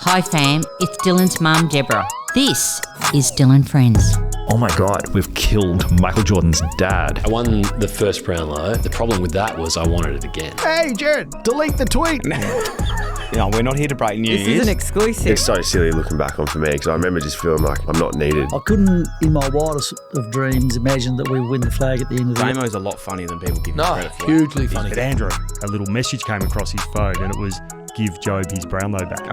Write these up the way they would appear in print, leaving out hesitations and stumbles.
Hi fam, it's Dylan's mum Deborah. This is Dylan Friends. Oh my God, we've killed Michael Jordan's dad. I won the first Brownlow. The problem with that was I wanted it again. Hey Jared, delete the tweet. No, we're not here to break news. This is an exclusive. It's so silly looking back on for me because I remember just feeling like I'm not needed. I couldn't, in my wildest of dreams, imagine that we would win the flag at the end of the year. Damo's a lot funnier than people give him credit for. Hugely funny. But Andrew, a little message came across his phone and it was, give Job his Brownlow back.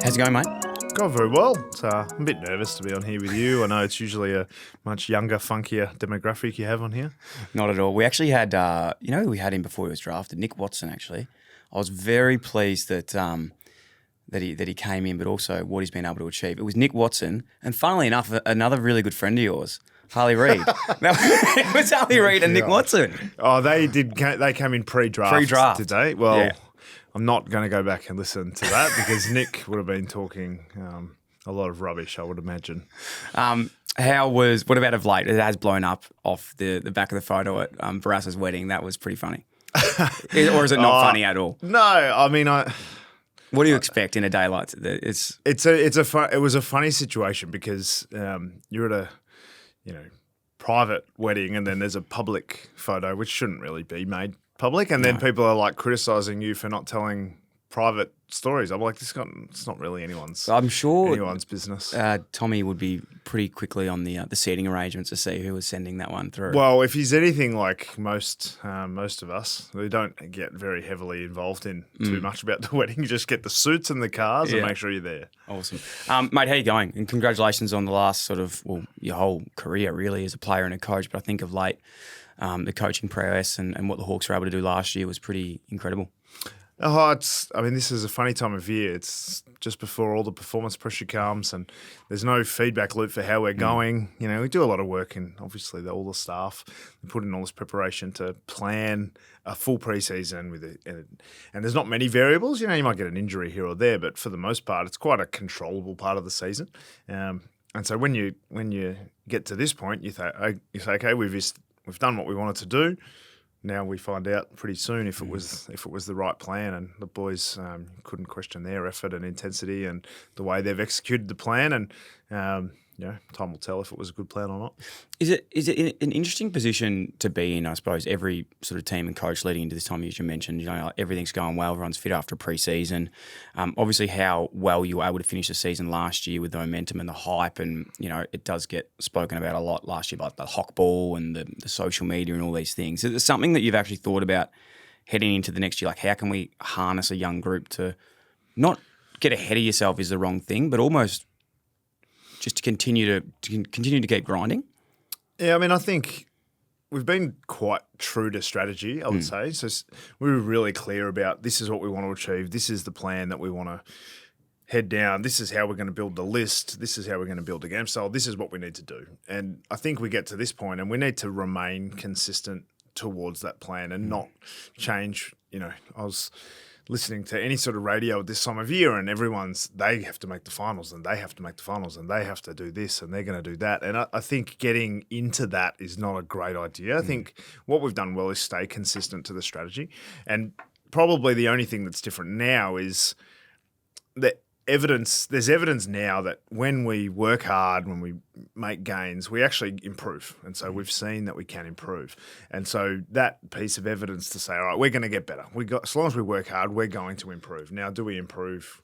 How's it going, mate? Going very well. I'm a bit nervous to be on here with you. I know it's usually a much younger, funkier demographic you have on here. Not at all. We actually had, we had him before he was drafted, Nick Watson, actually. I was very pleased that he came in, but also what he's been able to achieve. It was Nick Watson, and funnily enough, another really good friend of yours, Harley Reid. It was Harley Reid and Nick Watson. Oh, they came in pre-draft. Did they? Well, yeah. I'm not going to go back and listen to that because Nick would have been talking a lot of rubbish, I would imagine. What about of late? It has blown up off the back of the photo at Barassa's wedding. That was pretty funny. Or is it not funny at all? No, I mean, what do you expect in a day like that? It was a funny situation because you're at a private wedding and then there's a public photo which shouldn't really be made public, and then people are like criticizing you for not telling private stories. I'm like, it's not really anyone's. I'm sure anyone's business. Tommy would be pretty quickly on the seating arrangements to see who was sending that one through. Well, if he's anything like most of us, we don't get very heavily involved in too much about the wedding. You just get the suits and the cars and make sure you're there. Awesome, mate. How you going? And congratulations on the last your whole career really as a player and a coach. But I think of late. The coaching prowess and what the Hawks were able to do last year was pretty incredible. This is a funny time of year. It's just before all the performance pressure comes and there's no feedback loop for how we're going. We do a lot of work and obviously all the staff put in all this preparation to plan a full preseason and there's not many variables. You might get an injury here or there, but for the most part, it's quite a controllable part of the season. And so when you get to this point, you say, okay, we've done what we wanted to do. Now we find out pretty soon if it was the right plan, and the boys couldn't question their effort and intensity and the way they've executed the plan. And time will tell if it was a good plan or not. Is it an interesting position to be in? I suppose every sort of team and coach leading into this time, as you mentioned, everything's going well. Everyone's fit after pre-season. Obviously, how well you were able to finish the season last year with the momentum and the hype, and it does get spoken about a lot last year, like the Hokball and the social media and all these things. Is it something that you've actually thought about heading into the next year? Like, how can we harness a young group to not get ahead of yourself is the wrong thing, but almost just to continue to keep grinding? Yeah, I think we've been quite true to strategy, I would say. So we were really clear about this is what we want to achieve. This is the plan that we want to head down. This is how we're going to build the list. This is how we're going to build the game style. This is what we need to do. And I think we get to this point and we need to remain consistent towards that plan and not change. I was listening to any sort of radio at this time of year and they have to make the finals and they have to make the finals and they have to do this and they're going to do that. And I think getting into that is not a great idea. I think what we've done well is stay consistent to the strategy. And probably the only thing that's different now is that there's evidence now that when we work hard, when we make gains, we actually improve. And so we've seen that we can improve. And so that piece of evidence to say, all right, we're going to get better. As long as we work hard, we're going to improve. Now, do we improve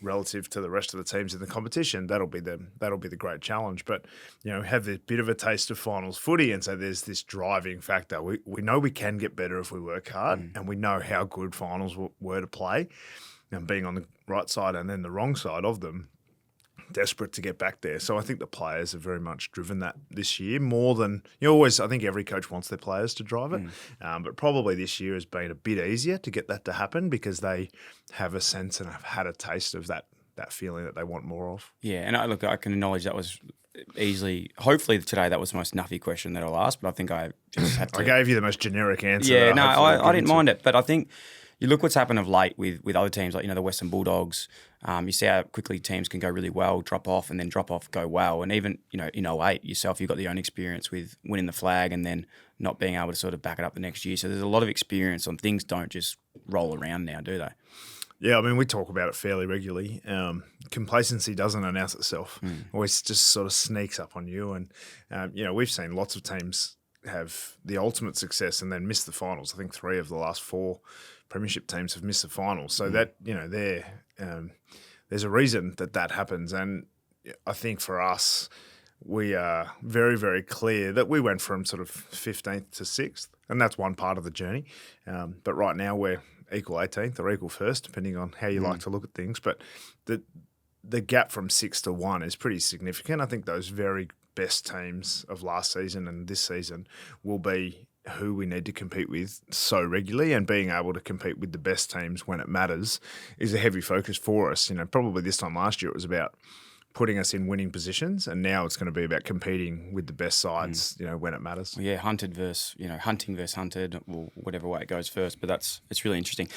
relative to the rest of the teams in the competition? That'll be the great challenge. But, have a bit of a taste of finals footy. And so there's this driving factor. We know we can get better if we work hard and we know how good finals were to play. And being on the right side and then the wrong side of them, desperate to get back there. So I think the players have very much driven that this year more than I think every coach wants their players to drive it, but probably this year has been a bit easier to get that to happen because they have a sense and have had a taste of that feeling that they want more of. Yeah, and I can acknowledge that was easily. Hopefully today that was the most nuffy question that I'll ask, but I think I just had to. I gave you the most generic answer. Yeah, no, I didn't mind it, but I think. You look what's happened of late with other teams, like, the Western Bulldogs. You see how quickly teams can go really well, drop off, and then drop off, go well. And even, in 08 yourself, you've got your own experience with winning the flag and then not being able to sort of back it up the next year. So there's a lot of experience on things don't just roll around now, do they? Yeah, I mean, we talk about it fairly regularly. Complacency doesn't announce itself. Always just sort of sneaks up on you. And, we've seen lots of teams have the ultimate success and then miss the finals. I think 3 of the last 4 premiership teams have missed the finals. So that, there's a reason that happens. And I think for us, we are very, very clear that we went from sort of 15th to 6th, and that's one part of the journey. But right now we're equal 18th or equal first, depending on how you like to look at things. But the gap from 6 to 1 is pretty significant. I think those very best teams of last season and this season will be who we need to compete with so regularly, and being able to compete with the best teams when it matters is a heavy focus for us. Probably this time last year it was about putting us in winning positions, and now it's going to be about competing with the best sides, when it matters. Yeah, hunting versus hunted, or whatever way it goes first. But it's really interesting.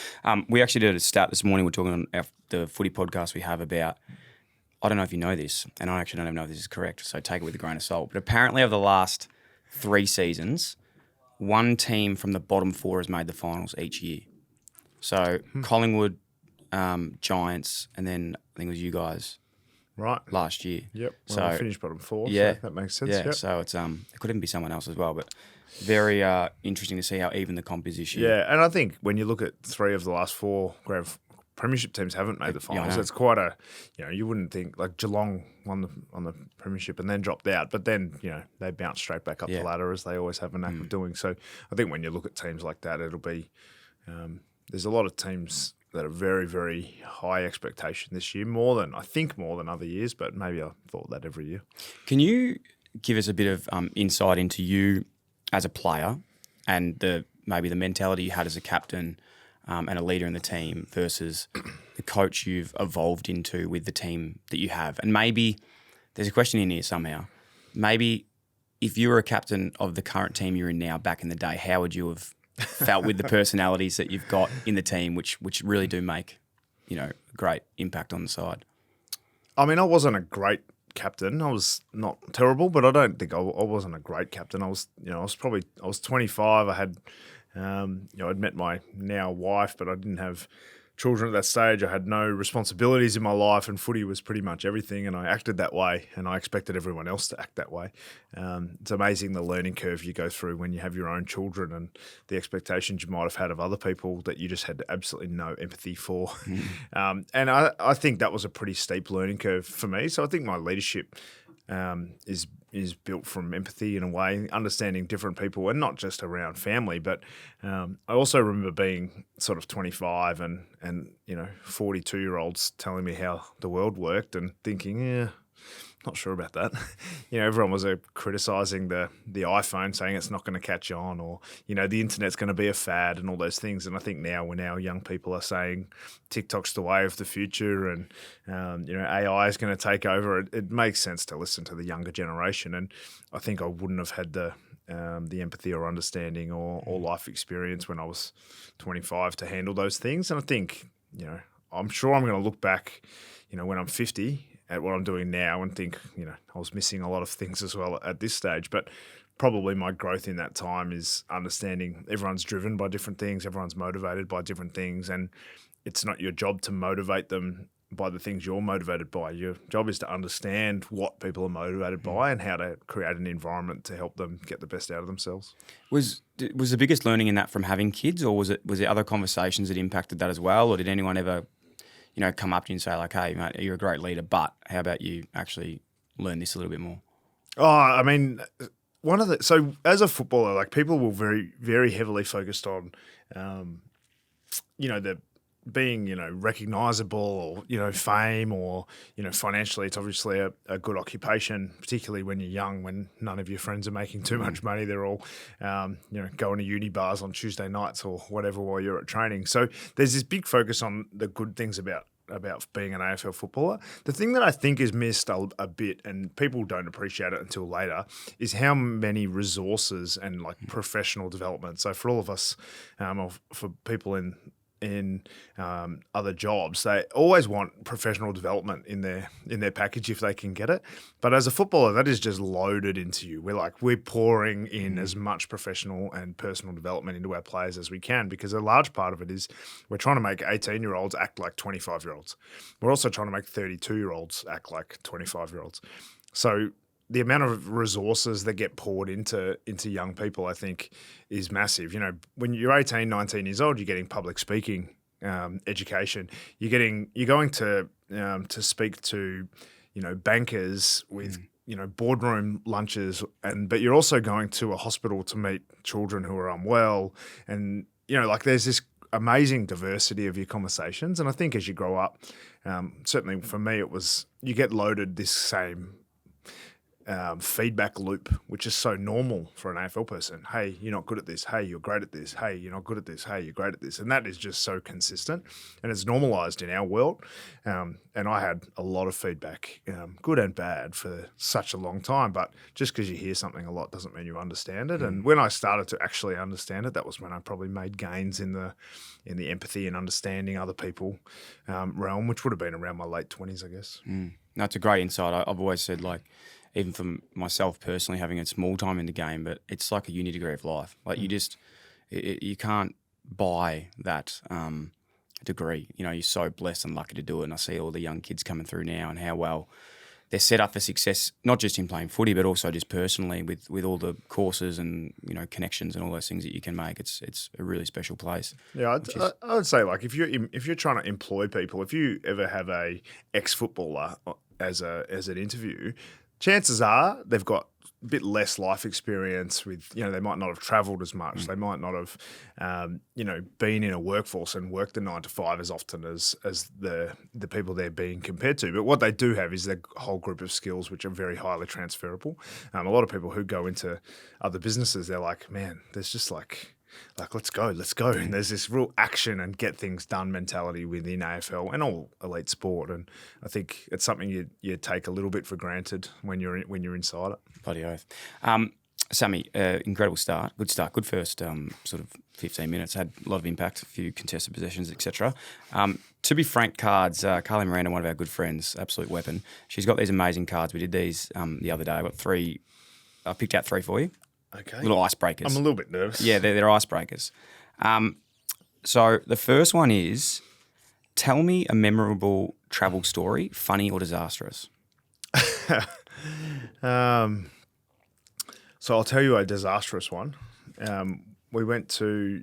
We actually did a stat this morning. We're talking on the Footy podcast we have about, I don't know if you know this, and I actually don't even know if this is correct, so take it with a grain of salt. But apparently over the last 3 seasons, one team from the bottom 4 has made the finals each year. So Collingwood, Giants, and then I think it was you guys. Right. Last year. Yep. Well, so we finished bottom 4. Yeah. So that makes sense. Yeah. Yep. So it's it could even be someone else as well, but very interesting to see how even the comp is this year. Yeah, and I think when you look at 3 of the last 4 premiership teams haven't made the finals. It's quite a, you wouldn't think, like Geelong won on the premiership and then dropped out, but then, they bounced straight back up the ladder, as they always have a knack of doing. So I think when you look at teams like that, it'll be, there's a lot of teams that are very, very high expectation this year, more than other years, but maybe I thought that every year. Can you give us a bit of insight into you as a player and maybe the mentality you had as a captain and a leader in the team versus the coach you've evolved into with the team that you have? And maybe there's a question in here somehow. Maybe if you were a captain of the current team you're in now back in the day, how would you have felt with the personalities that you've got in the team, which really do make, great impact on the side? I mean, I wasn't a great captain. I was not terrible, but I don't think I wasn't a great captain. I was 25. I had, I'd met my now wife, but I didn't have children at that stage. I had no responsibilities in my life, and footy was pretty much everything, and I acted that way, and I expected everyone else to act that way. It's amazing the learning curve you go through when you have your own children and the expectations you might have had of other people that you just had absolutely no empathy for. And I think that was a pretty steep learning curve for me. So I think my leadership is built from empathy in a way, understanding different people, and not just around family. But I also remember being sort of 25 and 42-year-olds telling me how the world worked and thinking, not sure about that. Everyone was criticising the iPhone, saying it's not going to catch on, or the internet's going to be a fad and all those things. And I think now when our young people are saying TikTok's the way of the future, and AI is going to take over, it makes sense to listen to the younger generation. And I think I wouldn't have had the empathy or understanding or life experience when I was 25 to handle those things. And I think I'm sure I'm going to look back, when I'm 50. At what I'm doing now and think, I was missing a lot of things as well at this stage. But probably my growth in that time is understanding everyone's driven by different things, everyone's motivated by different things, and it's not your job to motivate them by the things you're motivated by. Your job is to understand what people are motivated by and how to create an environment to help them get the best out of themselves. Was the biggest learning in that from having kids, or was there other conversations that impacted that as well, or did anyone ever come up to you and say, like, hey, mate, you're a great leader, but how about you actually learn this a little bit more? Oh, I mean, so as a footballer, like, people were very, very heavily focused on, the being, recognisable, or, fame, or, financially, it's obviously a good occupation, particularly when you're young, when none of your friends are making too much money. They're all, going to uni bars on Tuesday nights or whatever while you're at training. So there's this big focus on the good things about being an AFL footballer. The thing that I think is missed a bit, and people don't appreciate it until later, is how many resources and professional development. So for all of us, or for people in in other jobs, they always want professional development in their package if they can get it. But as a footballer, that is just loaded into you. We're pouring in as much professional and personal development into our players as we can, because a large part of it is we're trying to make 18-year-olds act like 25-year-olds. We're also trying to make 32-year-olds act like 25-year-olds. So the amount of resources that get poured into young people, I think, is massive. When you're 18, 19 years old, you're getting public speaking education. You're going to speak to, bankers with, boardroom lunches, but you're also going to a hospital to meet children who are unwell, and there's this amazing diversity of your conversations. And I think as you grow up, certainly for me, it was you get loaded this same feedback loop, which is so normal for an AFL person. Hey, you're not good at this. Hey, you're great at this. Hey, you're not good at this. Hey, you're great at this. And that is just so consistent, and it's normalized in our world. And I had a lot of feedback, good and bad, for such a long time. But just because you hear something a lot doesn't mean you understand it. And when I started to actually understand it, that was when I probably made gains in the empathy and understanding other people realm, which would have been around my late 20s, I guess. No, it's a great insight. I've always said, even for myself personally, having a small time in the game, but it's like a uni degree of life. You can't buy that degree. You're so blessed and lucky to do it. And I see all the young kids coming through now and how well they're set up for success, not just in playing footy, but also just personally with all the courses and connections and all those things that you can make. It's a really special place. Yeah, I would say if you're trying to employ people, if you ever have a ex-footballer as an interview, chances are they've got a bit less life experience with, they might not have travelled as much. They might not have, been in a workforce and worked a 9 to 5 as often as the people they're being compared to. But what they do have is a whole group of skills which are very highly transferable. A lot of people who go into other businesses, they're like, man, there's just let's go. And there's this real action and get things done mentality within AFL and all elite sport. And I think it's something you take a little bit for granted when you're inside it. Bloody oath. Sammy, incredible start. Good start. Good first sort of 15 minutes. Had a lot of impact, a few contested possessions, etc. To be frank, cards, Carly Miranda, one of our good friends, absolute weapon. She's got these amazing cards. We did these the other day. I got 3. I picked out 3 for you. Okay. Little icebreakers. I'm a little bit nervous. Yeah, they're icebreakers. So the first one is, tell me a memorable travel story, funny or disastrous. So I'll tell you a disastrous one. We went to,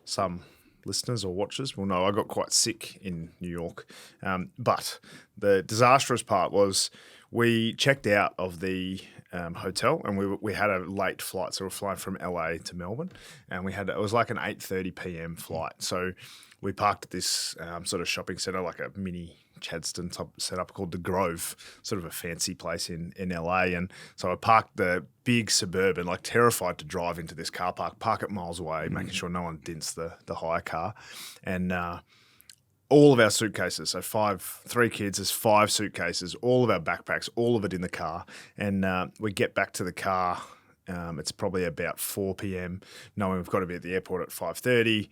some listeners or watchers will know I got quite sick in New York. But the disastrous part was we checked out of the hotel, and we had a late flight, so we're flying from LA to Melbourne, and it was like an 8:30 p.m. flight. So we parked at this sort of shopping centre, like a mini Chadstone type setup called The Grove, sort of a fancy place in LA. And so I parked the big Suburban, terrified to drive into this car park it miles away, making sure no one dints the hire car. And all of our suitcases, so 3 kids, there's 5 suitcases, all of our backpacks, all of it in the car. And we get back to the car. It's probably about 4 p.m, knowing we've got to be at the airport at 5:30,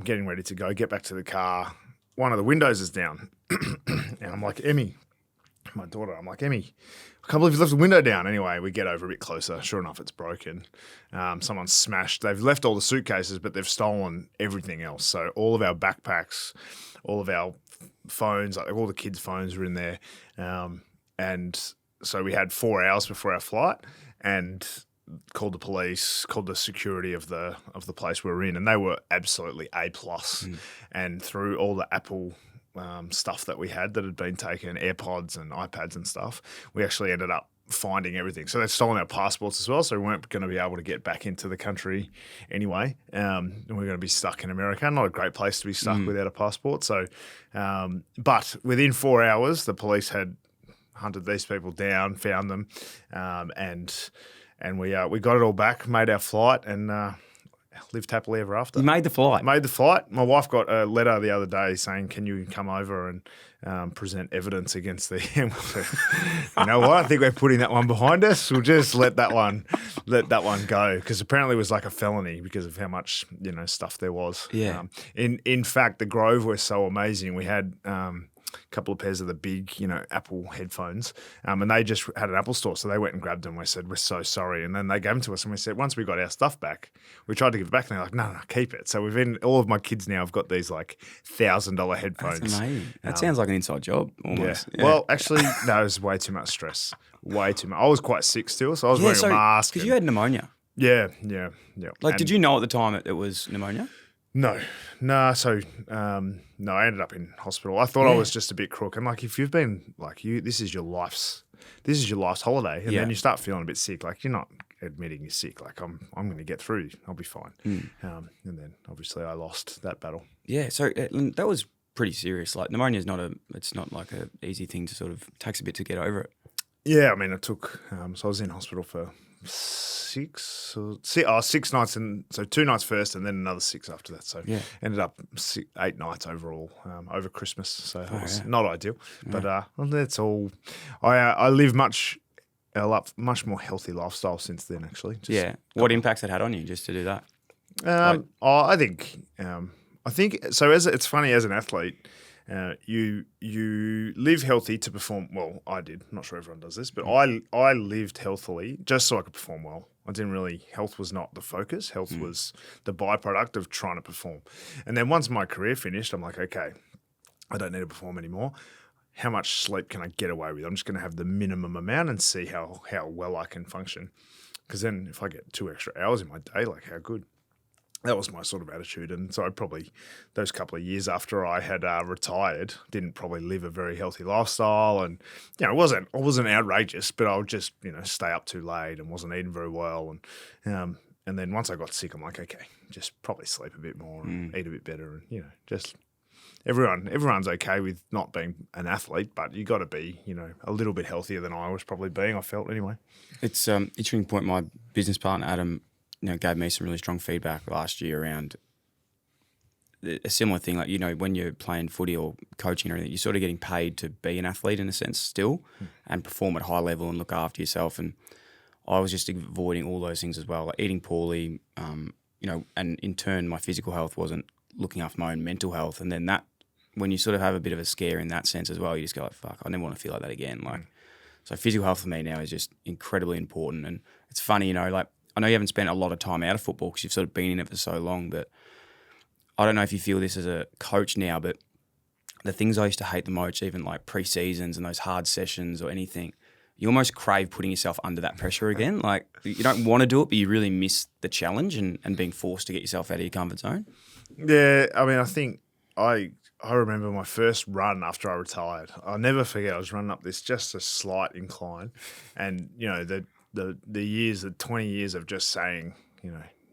getting ready to go, get back to the car. One of the windows is down. And I'm like, Emmy, my daughter, Emmy, I can't believe you left the window down. Anyway, we get over a bit closer. Sure enough, it's broken. Someone's smashed. They've left all the suitcases, but they've stolen everything else. So all of our backpacks, all of our phones, all the kids' phones were in there. And so we had 4 hours before our flight and called the police, called the security of the place we were in, and they were absolutely A+. And through all the Apple stuff that we had that had been taken, AirPods and iPads and stuff, we actually ended up finding everything. So they'd stolen our passports as well, so we weren't going to be able to get back into the country anyway. And we were going to be stuck in America. Not a great place to be stuck without a passport. So, but within 4 hours, the police had hunted these people down, found them, and we got it all back, made our flight, and lived happily ever after. You made the flight. Made the flight. My wife got a letter the other day saying, "Can you come over and present evidence against the?" You know what? I think we're putting that one behind us. We'll just let that one go, because apparently it was like a felony because of how much stuff there was. Yeah. In fact, the Grove was so amazing. We had a couple of pairs of the big, Apple headphones, and they just had an Apple store, so they went and grabbed them. We said, "We're so sorry," and then they gave them to us, and we said, once we got our stuff back, we tried to give it back, and they're like, "No, keep it." So all of my kids now have got these like $1,000 headphones. That's amazing. That sounds like an inside job almost. Yeah. Well, actually, no, it was way too much stress. Way too much. I was quite sick still, so I was wearing a mask. Because you had pneumonia. Yeah. Like, did you know at the time it was pneumonia? No. So, no, I ended up in hospital. I thought I was just a bit crook. And like, if you've been like this is your life's holiday, and then you start feeling a bit sick. Like, you're not admitting you're sick. Like, I'm going to get through. I'll be fine. And then obviously I lost that battle. Yeah. So that was pretty serious. Like, pneumonia is it's not like a easy thing to takes a bit to get over it. Yeah. I mean, it took. So I was in hospital for 6 nights, and so 2 nights first, and then another 6 after that. So ended up 8 nights overall over Christmas. So it was not ideal, but that's all. I live much more healthy lifestyle since then. Actually, What impacts it had on you just to do that? I think so. It's funny as an athlete. You live healthy to perform well. I did. I'm not sure everyone does this, but I lived healthily just so I could perform well. Health was not the focus. Health was the byproduct of trying to perform. And then once my career finished, I'm like, okay, I don't need to perform anymore. How much sleep can I get away with? I'm just going to have the minimum amount and see how well I can function. Because then if I get 2 extra hours in my day, like, how good. That was my sort of attitude. And so I probably, those couple of years after I had retired, didn't probably live a very healthy lifestyle. And, I wasn't outrageous, but I would just, stay up too late and wasn't eating very well. And then once I got sick, I'm like, okay, just probably sleep a bit more and eat a bit better. And, just everyone's okay with not being an athlete, but you got to be, a little bit healthier than I was probably being, I felt anyway. It's an interesting point. My business partner, Adam, gave me some really strong feedback last year around a similar thing. Like, when you're playing footy or coaching or anything, you're sort of getting paid to be an athlete in a sense still and perform at high level and look after yourself. And I was just avoiding all those things as well, like eating poorly, and in turn, my physical health wasn't looking after my own mental health. And then when you sort of have a bit of a scare in that sense as well, you just go like, fuck, I never want to feel like that again. Like, so physical health for me now is just incredibly important. And it's funny, like, I know you haven't spent a lot of time out of football because you've sort of been in it for so long, but I don't know if you feel this as a coach now, but the things I used to hate the most, even like pre-seasons and those hard sessions or anything, you almost crave putting yourself under that pressure again. Like, you don't want to do it, but you really miss the challenge and being forced to get yourself out of your comfort zone. Yeah, I mean, I think I remember my first run after I retired. I'll never forget, I was running up this just a slight incline, and, the years, the 20 years of just saying,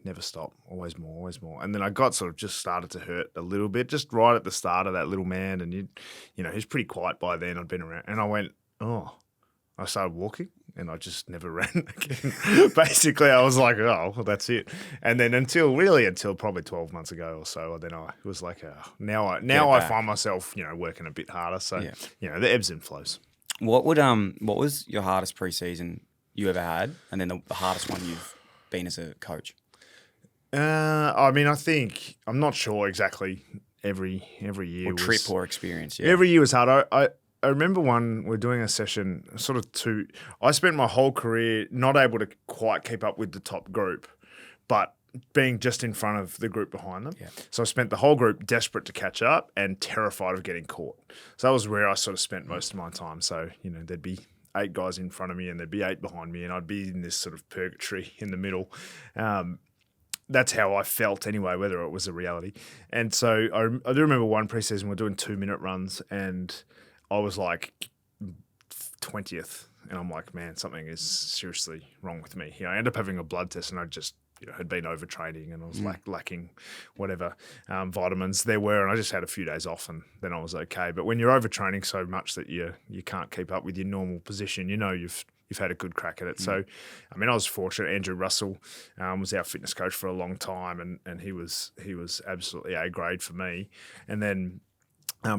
never stop, always more, always more. And then I got sort of just started to hurt a little bit, just right at the start of that little man. And, he's pretty quiet by then. I'd been around. And I went, I started walking and I just never ran again. Basically, I was like, well, that's it. And then until probably 12 months ago or so, then I was like, now I find myself, working a bit harder. So, the ebbs and flows. What was your hardest preseason you ever had, and then the hardest one you've been as a coach? I mean, I think I'm not sure exactly every year or trip or experience. Yeah. Every year was hard. I remember we're doing a session, I spent my whole career not able to quite keep up with the top group, but being just in front of the group behind them. Yeah. So I spent the whole group desperate to catch up and terrified of getting caught. So that was where I sort of spent most of my time. So, there'd be 8 guys in front of me and there'd be 8 behind me, and I'd be in this sort of purgatory in the middle. That's how I felt anyway, whether it was a reality. And so I do remember one preseason we're doing 2-minute runs, and I was like 20th, and I'm like, man, something is seriously wrong with me. I ended up having a blood test, and I just had been overtraining, and I was lacking whatever vitamins there were, and I just had a few days off, and then I was okay. But when you're overtraining so much that you can't keep up with your normal position, you've you've had a good crack at it. So, I mean, I was fortunate. Andrew Russell was our fitness coach for a long time, and he was absolutely A grade for me. And then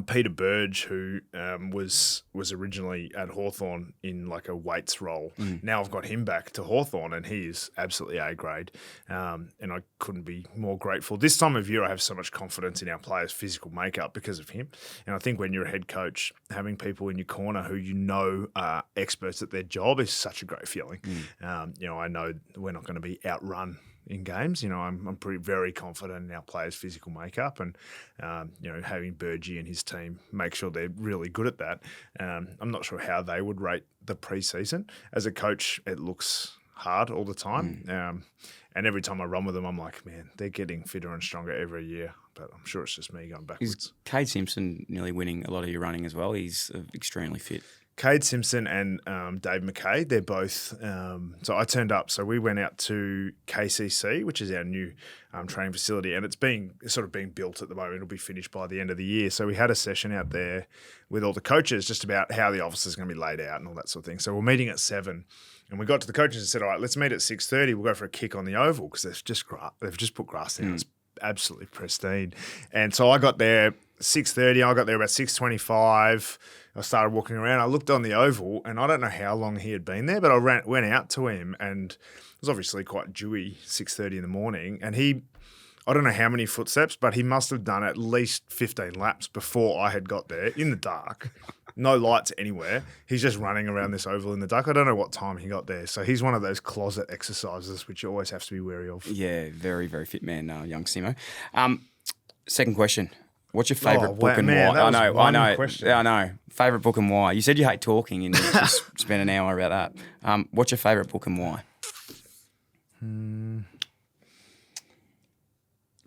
Peter Burge, who was originally at Hawthorn in like a weights role. Now I've got him back to Hawthorn, and he is absolutely A grade. And I couldn't be more grateful. This time of year, I have so much confidence in our players' physical makeup because of him. And I think when you're a head coach, having people in your corner who you know are experts at their job is such a great feeling. I know we're not going to be outrun in games. I'm very confident in our players' physical makeup, and having Burgee and his team make sure they're really good at that. I'm not sure how they would rate the preseason. As a coach, it looks hard all the time, and every time I run with them, I'm like, man, they're getting fitter and stronger every year. But I'm sure it's just me going backwards. Is Cade Simpson nearly winning a lot of your running as well? He's extremely fit. Cade Simpson and Dave McKay, they're both. So I turned up. So we went out to KCC, which is our new training facility, and it's being built at the moment. It'll be finished by the end of the year. So we had a session out there with all the coaches just about how the office is going to be laid out and all that sort of thing. So we're meeting at 7, and we got to the coaches and said, all right, let's meet at 6:30. We'll go for a kick on the oval because they've just put grass down. It's absolutely pristine. And so I got there 6:30. I got there about 6:25. I started walking around. I looked on the oval, and I don't know how long he had been there, but I went out to him, and it was obviously quite dewy, 6:30 in the morning. And I don't know how many footsteps, but he must have done at least 15 laps before I had got there in the dark. No lights anywhere. He's just running around this oval in the dark. I don't know what time he got there. So he's one of those closet exercises, which you always have to be wary of. Yeah, very, very fit man, young Simo. Second question. What's your favourite book and man, why? I know. Question. Yeah, I know. Favourite book and why? You said you hate talking and you just spent an hour about that. What's your favourite book and why?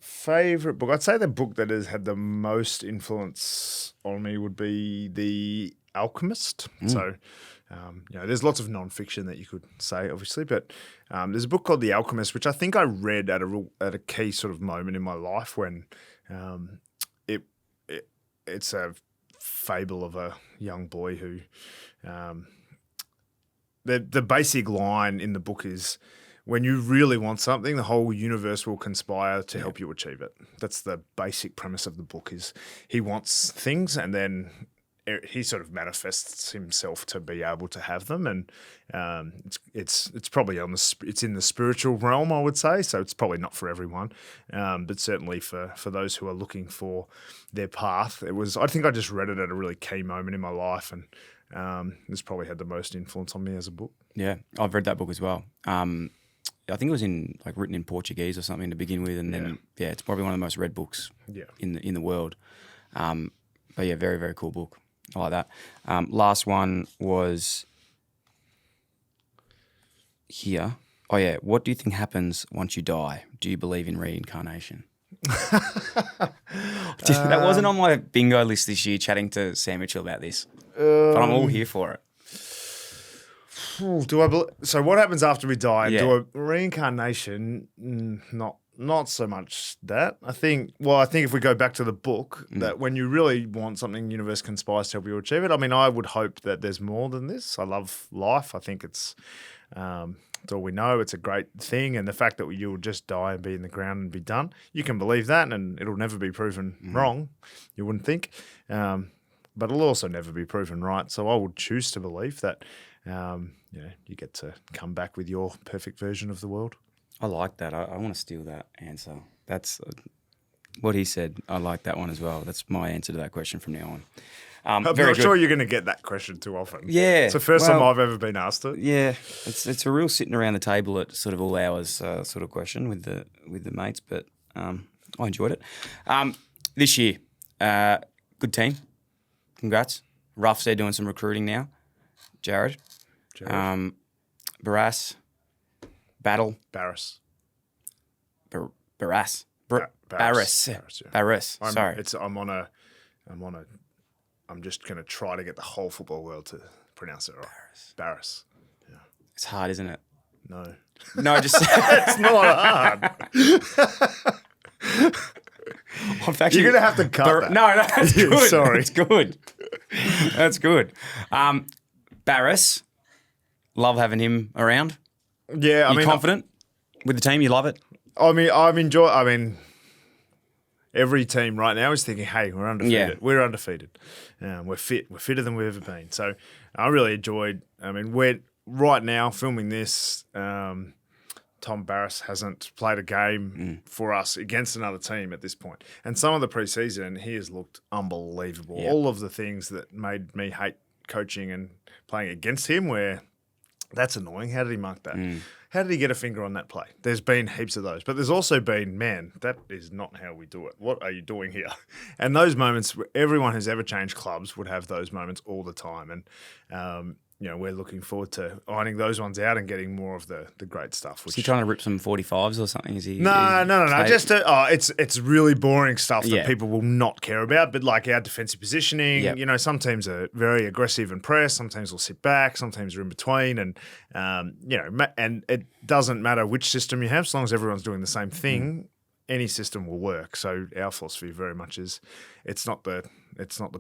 Favourite book? I'd say the book that has had the most influence on me would be The Alchemist. So, there's lots of non-fiction that you could say, obviously, but there's a book called The Alchemist, which I think I read at a key sort of moment in my life when it's a fable of a young boy who the basic line in the book is, when you really want something, the whole universe will conspire to help you achieve it. That's the basic premise of the book. Is he wants things, and then he sort of manifests himself to be able to have them, and it's probably it's in the spiritual realm, I would say. So it's probably not for everyone, but certainly for those who are looking for their path. I think I just read it at a really key moment in my life, and it's probably had the most influence on me as a book. Yeah, I've read that book as well. I think it was written in Portuguese or something to begin with, and then it's probably one of the most read books in the world. But yeah, very, very cool book. I like that. Last one was here. Oh yeah, what do you think happens once you die? Do you believe in reincarnation? That wasn't on my bingo list this year, chatting to Sam Mitchell about this, but I'm all here for it. So what happens after we die? Do a reincarnation? Not so much that. I think if we go back to the book, that when you really want something, universe conspires to help you achieve it. I mean, I would hope that there's more than this. I love life. I think it's all we know. It's a great thing, and the fact that you will just die and be in the ground and be done, you can believe that, and it'll never be proven wrong. You wouldn't think, but it'll also never be proven right. So I would choose to believe that. You get to come back with your perfect version of the world. I like that. I want to steal that answer. That's what he said. I like that one as well. That's my answer to that question from now on. I'm not sure you're going to get that question too often. Yeah. It's the first time I've ever been asked it. Yeah. It's a real sitting around the table at sort of all hours sort of question with the mates, but I enjoyed it. This year, good team. Congrats. Ruff's there doing some recruiting now. Jared. Barras. Battle. Barras. Barras. Barras. Barras. Sorry. I'm just going to try to get the whole football world to pronounce it right. Barras. Yeah. It's hard, isn't it? No, just it's not hard. You're going to have to cut that. No, that's good. Sorry. It's good. That's good. Barras. love having him around? Yeah, You confident with the team? You love it? I mean, every team right now is thinking, hey, we're undefeated. Yeah. We're undefeated. We're fit. We're fitter than we've ever been. So I really enjoyed. I mean, we're right now filming this. Tom Barras hasn't played a game for us against another team at this point. And some of the preseason, he has looked unbelievable. Yep. All of the things that made me hate coaching and playing against him, where that's annoying. How did he mark that? How did he get a finger on that play? There's been heaps of those. But there's also been, man, that is not how we do it. What are you doing here? And those moments, everyone who's ever changed clubs would have those moments all the time. And, we're looking forward to ironing those ones out and getting more of the great stuff. Is he trying to rip some 45s or something? Is he? No. Just it's really boring stuff that Yeah. people will not care about. But like our defensive positioning, Yep. some teams are very aggressive and press. Some teams will sit back. Some teams are in between. And and it doesn't matter which system you have, as long as everyone's doing the same thing. Any system will work. So our philosophy very much is it's not the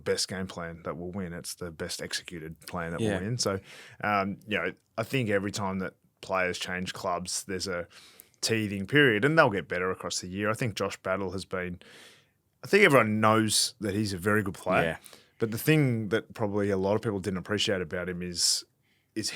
best game plan that will win. It's the best executed plan that will win. So, I think every time that players change clubs, there's a teething period, and they'll get better across the year. I think Josh Battle has been. I think everyone knows that he's a very good player. Yeah. But the thing that probably a lot of people didn't appreciate about him is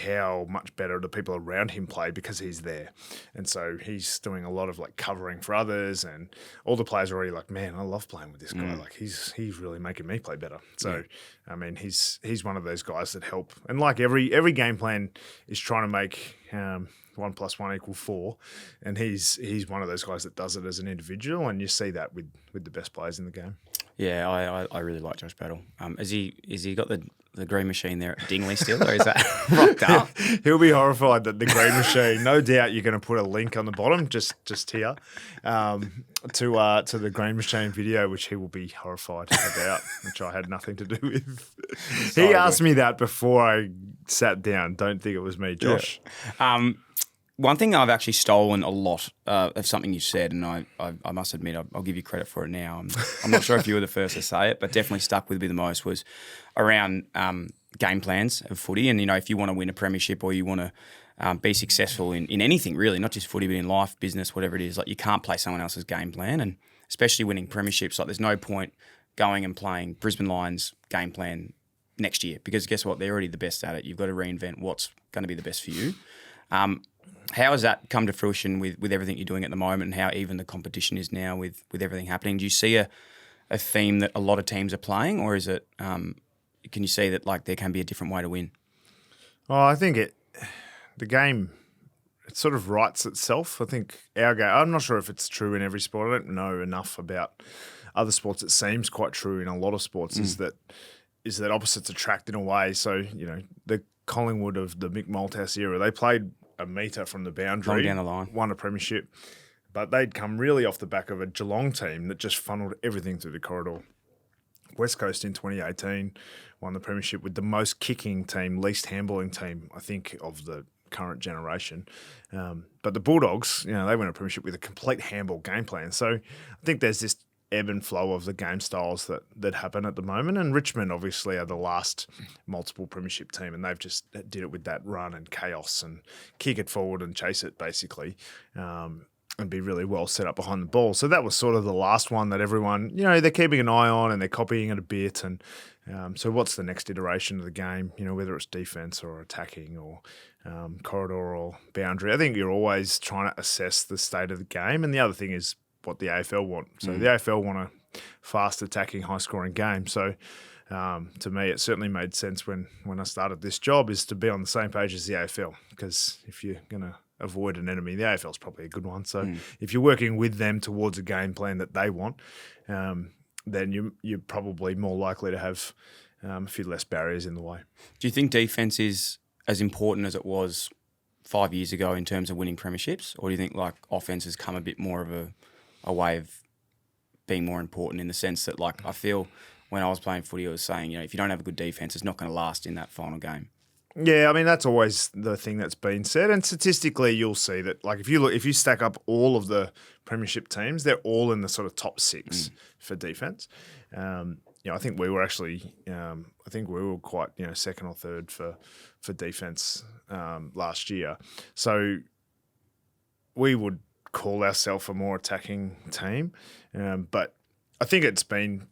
how much better the people around him play because he's there. And so he's doing a lot of like covering for others, and all the players are already like, man, I love playing with this guy. Like he's really making me play better. So, I mean, he's one of those guys that help. And like every game plan is trying to make 1 + 1 = 4. And he's one of those guys that does it as an individual. And you see that with the best players in the game. Yeah, I really like Josh Battle. Has he got the green machine there at Dingley still, or is that rocked up? He'll be horrified that the green machine. No doubt you're going to put a link on the bottom, just here, to the green machine video, which he will be horrified about, which I had nothing to do with. He asked me that before I sat down. Don't think it was me, Josh. Yeah. One thing I've actually stolen a lot of something you said, and I must admit, I'll give you credit for it now. I'm not sure if you were the first to say it, but definitely stuck with me the most was around game plans of footy. And, if you want to win a premiership or you want to be successful in anything really, not just footy, but in life, business, whatever it is, like you can't play someone else's game plan. And especially winning premierships, like there's no point going and playing Brisbane Lions game plan next year because guess what? They're already the best at it. You've got to reinvent what's going to be the best for you. How has that come to fruition with everything you're doing at the moment and how even the competition is now with everything happening? Do you see a theme that a lot of teams are playing, or is it can you see that like there can be a different way to win? Well, I think the game, it sort of writes itself. I think our game, I'm not sure if it's true in every sport. I don't know enough about other sports. It seems quite true in a lot of sports is that opposites attract in a way. So, the Collingwood of the Mick Malthouse era, they played a metre from the boundary, long down the line, won a premiership, but they'd come really off the back of a Geelong team that just funneled everything through the corridor. West Coast in 2018 won the premiership with the most kicking team, least handballing team, I think, of the current generation. But the Bulldogs, they won a premiership with a complete handball game plan. So I think there's this ebb and flow of the game styles that happen at the moment. And Richmond obviously are the last multiple premiership team, and they've just did it with that run and chaos and kick it forward and chase it basically, and be really well set up behind the ball. So that was sort of the last one that everyone, they're keeping an eye on and they're copying it a bit. And so what's the next iteration of the game, whether it's defense or attacking or corridor or boundary. I think you're always trying to assess the state of the game. And the other thing is what the AFL want. So the AFL want a fast attacking, high scoring game. So to me, it certainly made sense when I started this job is to be on the same page as the AFL, because if you're going to avoid an enemy, the AFL is probably a good one. So if you're working with them towards a game plan that they want, then you're probably more likely to have a few less barriers in the way. Do you think defence is as important as it was 5 years ago in terms of winning premierships, or do you think like offense has come a bit more of a way of being more important in the sense that like I feel when I was playing footy, I was saying, if you don't have a good defence, it's not going to last in that final game. Yeah, I mean that's always the thing that's been said, and statistically you'll see that. Like if you stack up all of the premiership teams, they're all in the sort of top 6 for defence. I think we were actually, quite, second or third for defense last year. So we would call ourselves a more attacking team, but I think it's been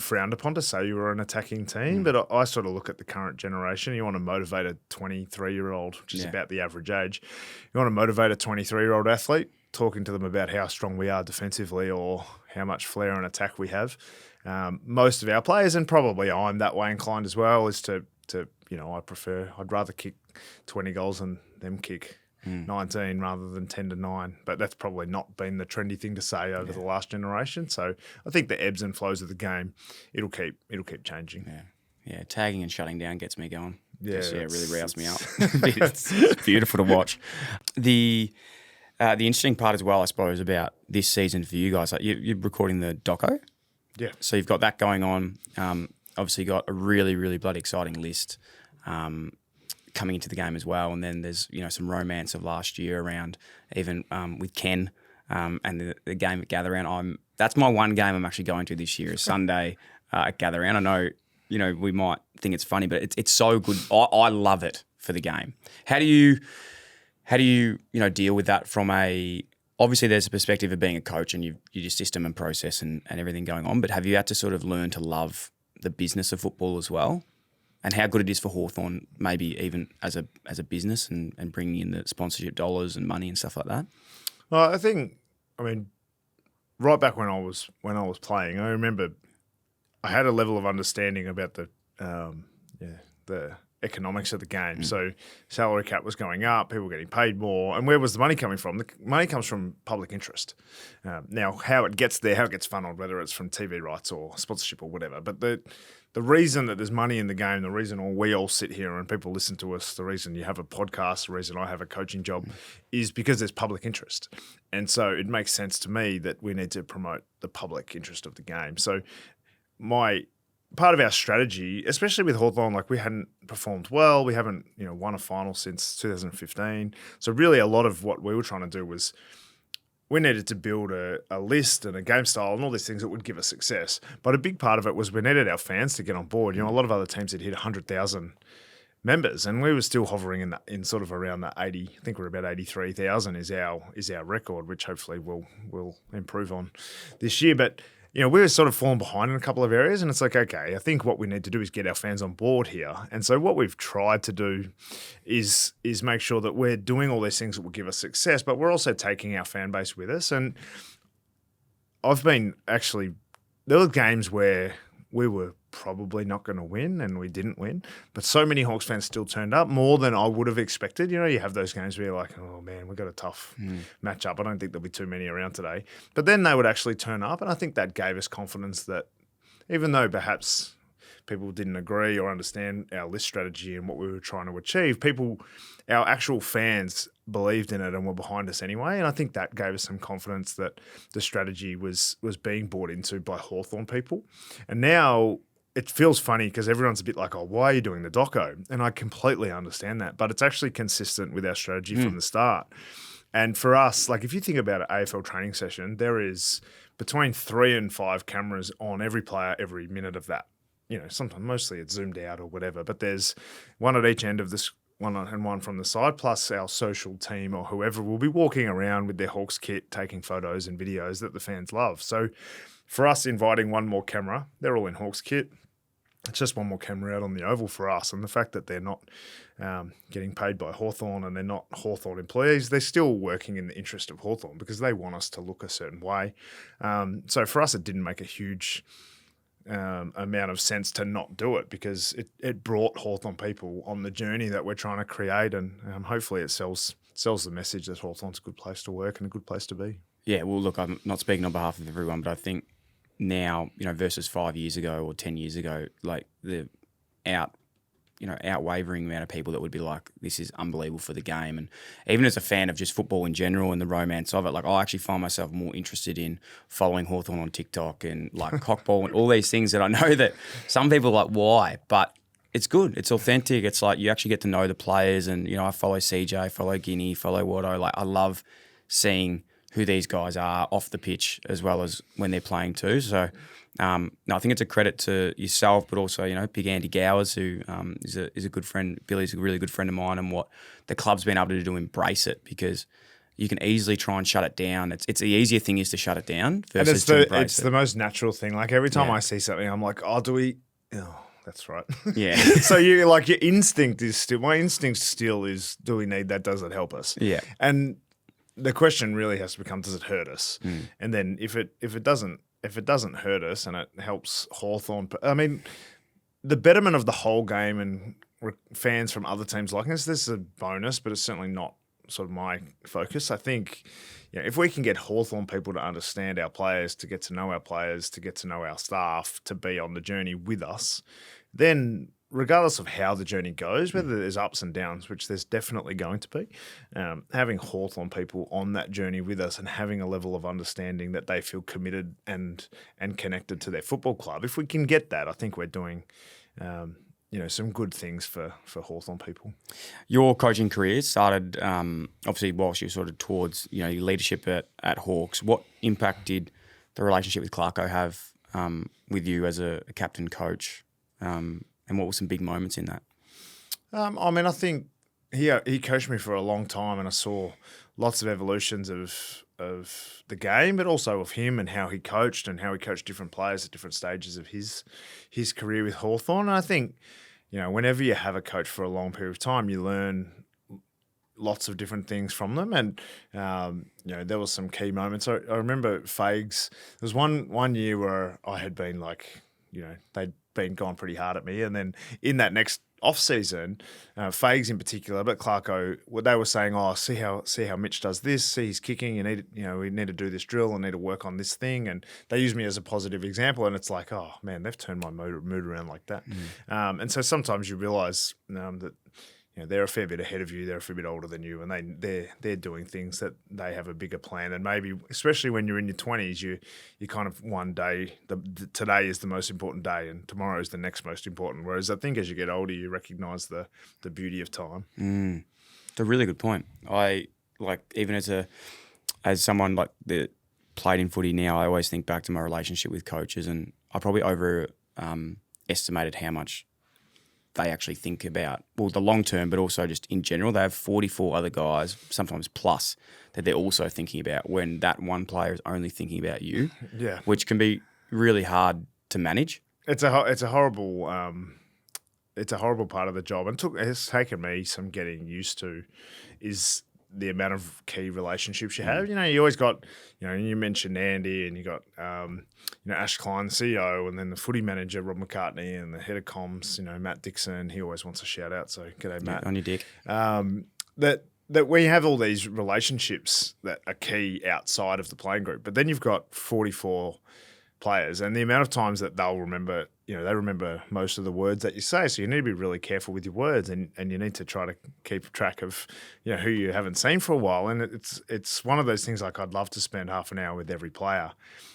frowned upon to say you were an attacking team. But I sort of look at the current generation. You want to motivate a 23-year-old, which is about the average age. You want to motivate a 23-year-old athlete, talking to them about how strong we are defensively or how much flair and attack we have. Most of our players, and probably I'm that way inclined as well, is to I'd rather kick 20 goals than them kick 19 rather than 10-9. But that's probably not been the trendy thing to say over the last generation. So I think the ebbs and flows of the game, it'll keep changing. Yeah, tagging and shutting down gets me going. Yeah, it really roused me up. It's beautiful to watch. The interesting part as well, I suppose, about this season for you guys, like you're recording the doco. Yeah. So you've got that going on. Obviously, got a really, really bloody exciting list coming into the game as well. And then there's some romance of last year around even with Ken and the game at Gather Round. That's my one game I'm actually going to this year, is Sunday at Gather Round. I know we might think it's funny, but it's so good. I love it for the game. How do you deal with that from obviously there's a perspective of being a coach and your system and process and everything going on, but have you had to sort of learn to love the business of football as well, and how good it is for Hawthorn, maybe even as a business and bringing in the sponsorship dollars and money and stuff like that? Well, right back when I was playing, I remember I had a level of understanding about the economics of the game. So salary cap was going up, people were getting paid more. And where was the money coming from? The money comes from public interest. Now, how it gets there, how it gets funneled, whether it's from TV rights or sponsorship or whatever. But the reason that there's money in the game, the reason we all sit here and people listen to us, the reason you have a podcast, the reason I have a coaching job is because there's public interest. And so it makes sense to me that we need to promote the public interest of the game. So part of our strategy, especially with Hawthorn, we hadn't performed well. We haven't, won a final since 2015. So really a lot of what we were trying to do was we needed to build a list and a game style and all these things that would give us success. But a big part of it was we needed our fans to get on board. A lot of other teams had hit 100,000 members, and we were still hovering in sort of around that 80. I think we're about 83,000 is our record, which hopefully we'll improve on this year. But we were sort of falling behind in a couple of areas, and it's like, okay, I think what we need to do is get our fans on board here. And so what we've tried to do is make sure that we're doing all these things that will give us success, but we're also taking our fan base with us. And there were games where we were probably not going to win and we didn't win, but so many Hawks fans still turned up, more than I would have expected. You have those games where you're like, oh man, we've got a tough matchup. I don't think there'll be too many around today. But then they would actually turn up, and I think that gave us confidence that even though perhaps people didn't agree or understand our list strategy and what we were trying to achieve, our actual fans believed in it and were behind us anyway. And I think that gave us some confidence that the strategy was being bought into by Hawthorn people. And now it feels funny because everyone's a bit like, oh, why are you doing the doco? And I completely understand that, but it's actually consistent with our strategy from the start. And for us, if you think about an AFL training session, there is between 3 and 5 cameras on every player every minute of that. Sometimes mostly it's zoomed out or whatever, but there's one at each end of this, one and one from the side, plus our social team or whoever will be walking around with their Hawks kit, taking photos and videos that the fans love. So for us, inviting one more camera, they're all in Hawks kit. It's just one more camera out on the oval for us. And the fact that they're not getting paid by Hawthorn and they're not Hawthorn employees, they're still working in the interest of Hawthorn because they want us to look a certain way. So for us, it didn't make a huge amount of sense to not do it because it brought Hawthorn people on the journey that we're trying to create, and hopefully it sells the message that Hawthorn's a good place to work and a good place to be. Yeah, well, look, I'm not speaking on behalf of everyone, but I think now, versus 5 years ago or 10 years ago, the outwavering amount of people that would be like, this is unbelievable for the game. And even as a fan of just football in general and the romance of it, I actually find myself more interested in following Hawthorn on TikTok and Hokball and all these things that I know that some people are like, why? But it's good. It's authentic. It's you actually get to know the players, and, I follow CJ, follow Guinea, follow Watto. I love seeing who these guys are off the pitch as well as when they're playing too. So No, I think it's a credit to yourself, but also, Big Andy Gowers, who is a good friend. Billy's a really good friend of mine, and what the club's been able to do to embrace it, because you can easily try and shut it down. It's the easier thing is to shut it down versus to embrace it's it. the most natural thing. Like every time I see something, I'm like, oh, do we? Oh, that's right. Yeah. So you like your instinct is still. My instinct still is, do we need that? Does it help us? Yeah. And the question really has to become, does it hurt us? And then if it doesn't hurt us and it helps Hawthorn, I mean, the betterment of the whole game and fans from other teams liking this is a bonus, but it's certainly not sort of my focus. I think, if we can get Hawthorn people to understand our players, to get to know our players, to get to know our staff, to be on the journey with us, then regardless of how the journey goes, whether there's ups and downs, which there's definitely going to be, having Hawthorn people on that journey with us and having a level of understanding that they feel committed and connected to their football club, if we can get that, I think we're doing some good things for Hawthorn people. Your coaching career started obviously whilst you were sort of towards your leadership at Hawks. What impact did the relationship with Clarko have with you as a captain coach? And what were some big moments in that? I think he coached me for a long time, and I saw lots of evolutions of the game, but also of him and how he coached different players at different stages of his career with Hawthorn. And I think, whenever you have a coach for a long period of time, you learn lots of different things from them. And, there was some key moments. I remember Fags, there was one year where I had been like, they'd been gone pretty hard at me. And then in that next off season, Fags in particular, but Clarko, they were saying, "Oh, see how Mitch does this. See his kicking. We need to do this drill and need to work on this thing." And they use me as a positive example. And it's like, oh man, they've turned my mood around like that. And so sometimes you realise that they're a fair bit ahead of you. They're a fair bit older than you, and they're doing things that they have a bigger plan. And maybe, especially when you're in your 20s, you kind of one day, today is the most important day, and tomorrow is the next most important. Whereas I think as you get older, you recognise the beauty of time. It's a really good point. I even as someone like that played in footy now, I always think back to my relationship with coaches, and I probably estimated how much they actually think about, the long term, but also just in general. They have 44 other guys, sometimes plus, that they're also thinking about, when that one player is only thinking about you. Yeah, which can be really hard to manage. It's a horrible part of the job, and it's taken me some getting used to. Is the amount of key relationships you have. You always got, you mentioned Andy, and you got, Ash Klein, the CEO, and then the footy manager, Rob McCartney, and the head of comms, Matt Dixon. He always wants a shout out, so g'day, Matt. On your dick. That we have all these relationships that are key outside of the playing group, but then you've got 44 players, and the amount of times that they'll remember, they remember most of the words that you say. So you need to be really careful with your words, and you need to try to keep track of, who you haven't seen for a while. And it's one of those things, like, I'd love to spend half an hour with every player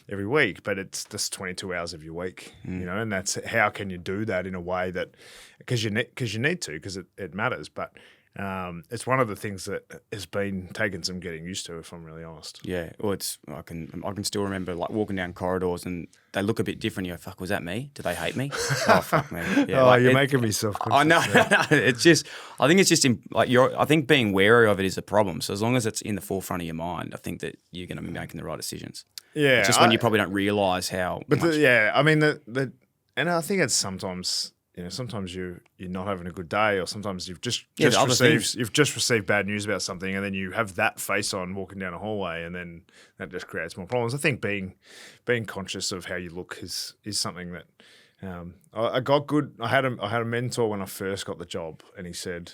every week, but it's just 22 hours of your week, and that's how can you do that in a way that, because you need to, because it matters. But it's one of the things that has been taking some getting used to, if I'm really honest. Yeah, well, I can still remember like walking down corridors and they look a bit different. You go, fuck, was that me? Did they hate me? Oh, fuck me. Yeah, you're making me self-conscious. I know. It's just, I think it's just I think being wary of it is a problem. So as long as it's in the forefront of your mind, I think that you're going to be making the right decisions. Yeah, it's just when you probably don't realise how. But and I think it's sometimes. Sometimes you're not having a good day, or sometimes you've just received bad news about something, and then you have that face on walking down a hallway, and then that just creates more problems. I think being conscious of how you look is something that I got good. I had a mentor when I first got the job, and he said,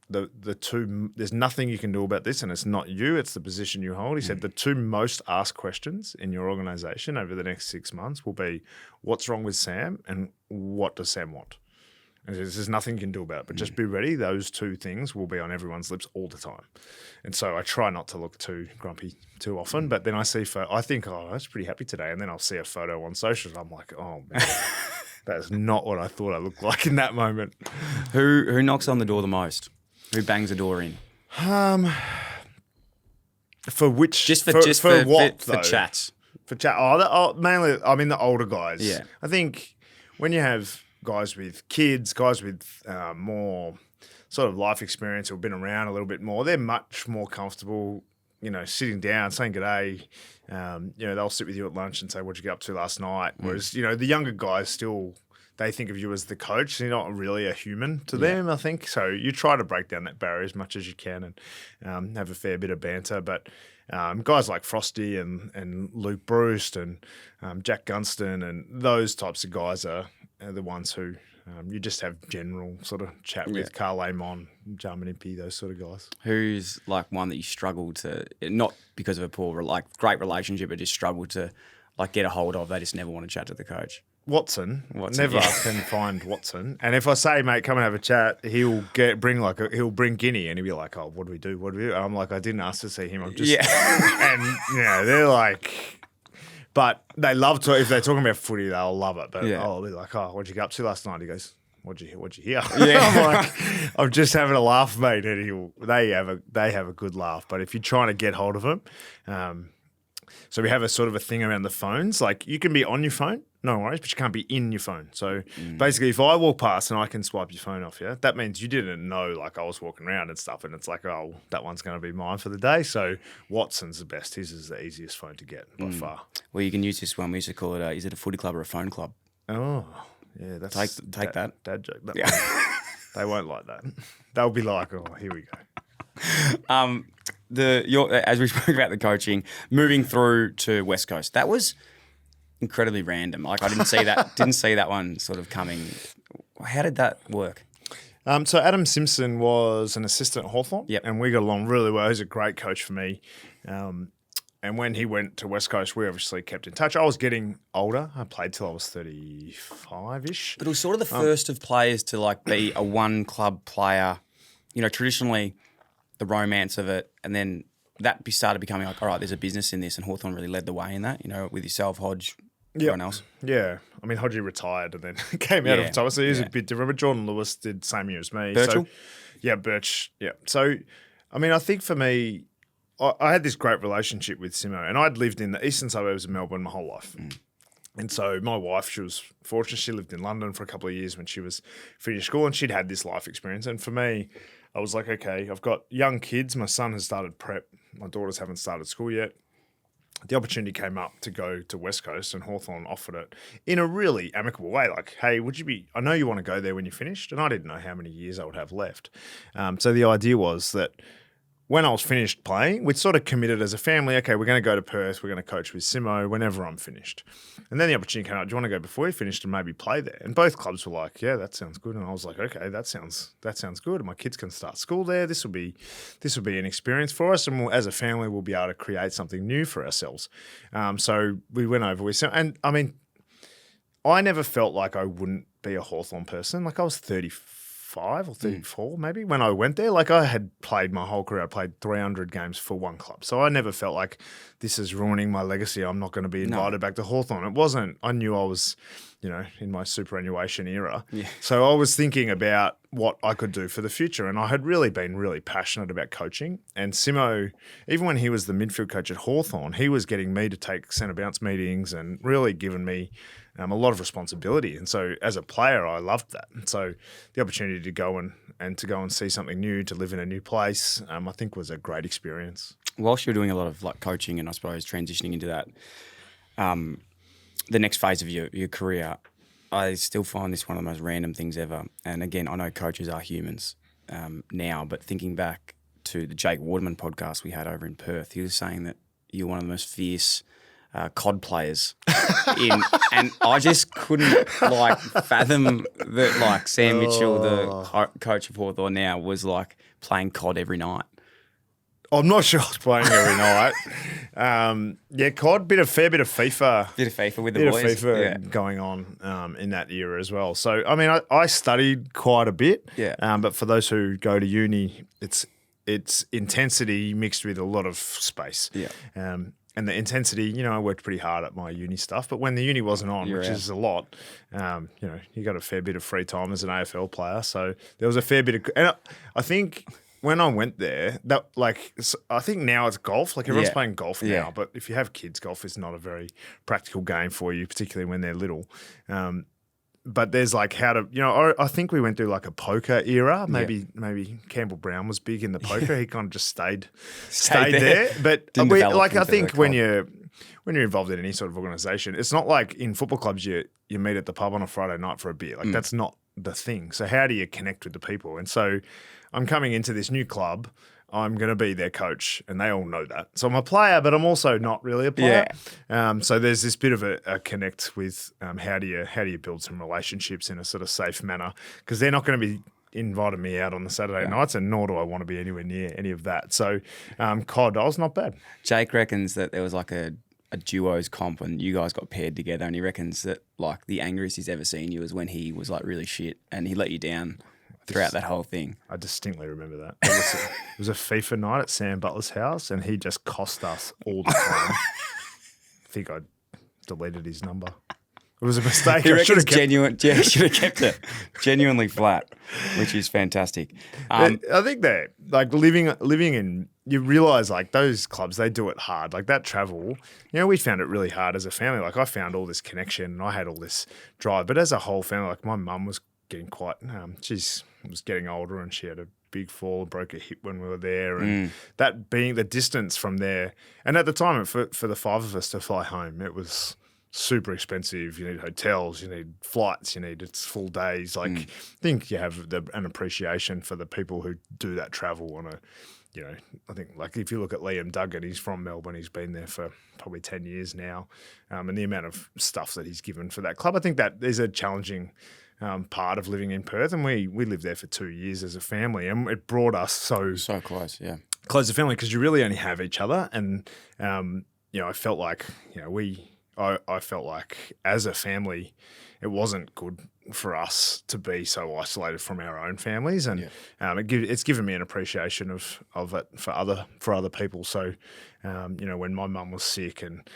there's nothing you can do about this, and it's not you, it's the position you hold. He said the two most asked questions in your organisation over the next 6 months will be, what's wrong with Sam, and what does Sam want? And there's nothing you can do about it, but just be ready. Those two things will be on everyone's lips all the time. And so I try not to look too grumpy too often, but then I think, I was pretty happy today, and then I'll see a photo on socials. I'm like, oh man, that's not what I thought I looked like in that moment. Who knocks on the door the most? Who bangs the door in? For which? For chats. For chat, mainly, I mean the older guys. Yeah. I think when you have guys with kids, guys with more sort of life experience or been around a little bit more, they're much more comfortable, sitting down, saying good day. They'll sit with you at lunch and say, what'd you get up to last night? Whereas, the younger guys still, they think of you as the coach. You're not really a human to them, I think. So you try to break down that barrier as much as you can and have a fair bit of banter. But guys like Frosty and Luke Bruce and Jack Gunston and those types of guys are the ones who you just have general sort of chat with. Carl Amon, Jarmanimpi, those sort of guys. Who's like one that you struggle to, not because of a poor, great relationship, but just struggle to get a hold of? They just never want to chat to the coach. Watson never can find Watson. And if I say, mate, come and have a chat, he'll bring Guinea and he'll be like, oh, what do we do? And I'm like, I didn't ask to see him. I'm just, and they're like, but they love to, if they're talking about footy, they'll love it. But I'll be like, oh, what'd you get up to last night? He goes, what'd you hear? Yeah. I'm like, I'm just having a laugh, mate. And they have a good laugh. But if you're trying to get hold of him, so we have a sort of a thing around the phones. Like you can be on your phone, no worries, but you can't be in your phone. So basically, if I walk past and I can swipe your phone off you, that means you didn't know I was walking around and stuff. And it's like, oh, that one's going to be mine for the day. So Watson's the best. His is the easiest phone to get by far. Well, you can use this one. We used to call it, is it a footy club or a phone club? Oh, yeah. That's take that. Dad joke. They won't like that. They'll be like, oh, here we go. As we spoke about the coaching, moving through to West Coast, that was incredibly random. I didn't see that one sort of coming. How did that work? So Adam Simpson was an assistant at Hawthorn, and we got along really well. He's a great coach for me. And when he went to West Coast, we obviously kept in touch. I was getting older. I played till I was 35-ish. But it was sort of the first of players to be a one-club player. Traditionally, the romance of it, and then that started becoming all right, there's a business in this, and Hawthorn really led the way in that, with yourself, Hodge, everyone else. Yeah. I mean, Hodgie retired and then came out of retirement, so he's a bit different. But Jordan Lewis did the same year as me. Birchall? Birch, yeah. So, I mean, I think for me, I had this great relationship with Simo, and I'd lived in the eastern suburbs of Melbourne my whole life. And so my wife, she was fortunate. She lived in London for a couple of years when she was finished school, and she'd had this life experience. And for me, I was like, okay, I've got young kids. My son has started prep. My daughters haven't started school yet. The opportunity came up to go to West Coast, and Hawthorn offered it in a really amicable way. Like, hey, I know you want to go there when you're finished. And I didn't know how many years I would have left. So the idea was that when I was finished playing, we'd sort of committed as a family, okay, we're going to go to Perth, we're going to coach with Simo whenever I'm finished. And then the opportunity came out, do you want to go before you finished and maybe play there? And both clubs were like, yeah, that sounds good. And I was like, okay, that sounds good. And my kids can start school there. This will be an experience for us. And as a family, we'll be able to create something new for ourselves. So we went over with Simo. And I mean, I never felt like I wouldn't be a Hawthorn person. Like I was 35 or 34 maybe when I went there. Like I had played my whole career. I played 300 games for one club. So I never felt like this is ruining my legacy. I'm not going to be invited back to Hawthorn. It wasn't. I knew I was, in my superannuation era. Yeah. So I was thinking about what I could do for the future. And I had really been really passionate about coaching. And Simo, even when he was the midfield coach at Hawthorn, he was getting me to take centre bounce meetings and really given me a lot of responsibility. And so as a player, I loved that. And so the opportunity to go and see something new, to live in a new place, I think was a great experience. Whilst you're doing a lot of coaching and I suppose transitioning into that, the next phase of your career, I still find this one of the most random things ever. And again, I know coaches are humans now, but thinking back to the Jake Waterman podcast we had over in Perth, he was saying that you're one of the most fierce COD players and I just couldn't fathom that Sam Mitchell, the coach of Hawthorn now, was playing COD every night. I'm not sure I was playing every night. COD, fair bit of FIFA. Bit of FIFA with the boys. Bit of FIFA going on in that era as well. So, I mean, I studied quite a bit. Yeah. But for those who go to uni, it's intensity mixed with a lot of space. Yeah. And the intensity, I worked pretty hard at my uni stuff, but when the uni wasn't on, which is a lot, you got a fair bit of free time as an AFL player. So there was a fair bit of, and I think when I went there, I think now it's golf. Like everyone's Yeah. playing golf Yeah. now, but if you have kids, golf is not a very practical game for you, particularly when they're little. But there's like how to, I think we went through like a poker era. Maybe Campbell Brown was big in the poker. He kind of just stayed there. But Didn't develop I into think the when club. you're involved in any sort of organisation, it's not like in football clubs you meet at the pub on a Friday night for a beer. Like that's not the thing. So how do you connect with the people? And so I'm coming into this new club. I'm going to be their coach, and they all know that. So I'm a player, but I'm also not really a player. So there's this bit of a connect with how do you build some relationships in a sort of safe manner, because they're not going to be inviting me out on the Saturday nights, and nor do I want to be anywhere near any of that. So COD, I was not bad. Jake reckons that there was like a duos comp and you guys got paired together, and he reckons that like the angriest he's ever seen you was when he was like really shit and he let you down throughout that whole thing. I distinctly remember that. It was a FIFA night at Sam Butler's house, and he just cost us all the time. I think I deleted his number. It was a mistake. He I should reckons have kept should have kept it genuinely flat, which is fantastic. I think that like living in, you realise like those clubs, they do it hard. Like that travel, we found it really hard as a family. Like I found all this connection and I had all this drive, but as a whole family, like my mum was getting quite, she was getting older and she had a big fall, broke a hip when we were there, and that being the distance from there. And at the time, for the five of us to fly home, it was super expensive. You need hotels, you need flights, it's full days. Like I think you have an appreciation for the people who do that travel on a, I think like if you look at Liam Duggan, he's from Melbourne, he's been there for probably 10 years now, and the amount of stuff that he's given for that club, I think that is a challenging part of living in Perth, and we lived there for 2 years as a family, and it brought us so close, close to family, because you really only have each other, and I felt like I felt like as a family, it wasn't good for us to be so isolated from our own families, and it's given me an appreciation of it for other people. So, when my mum was sick, and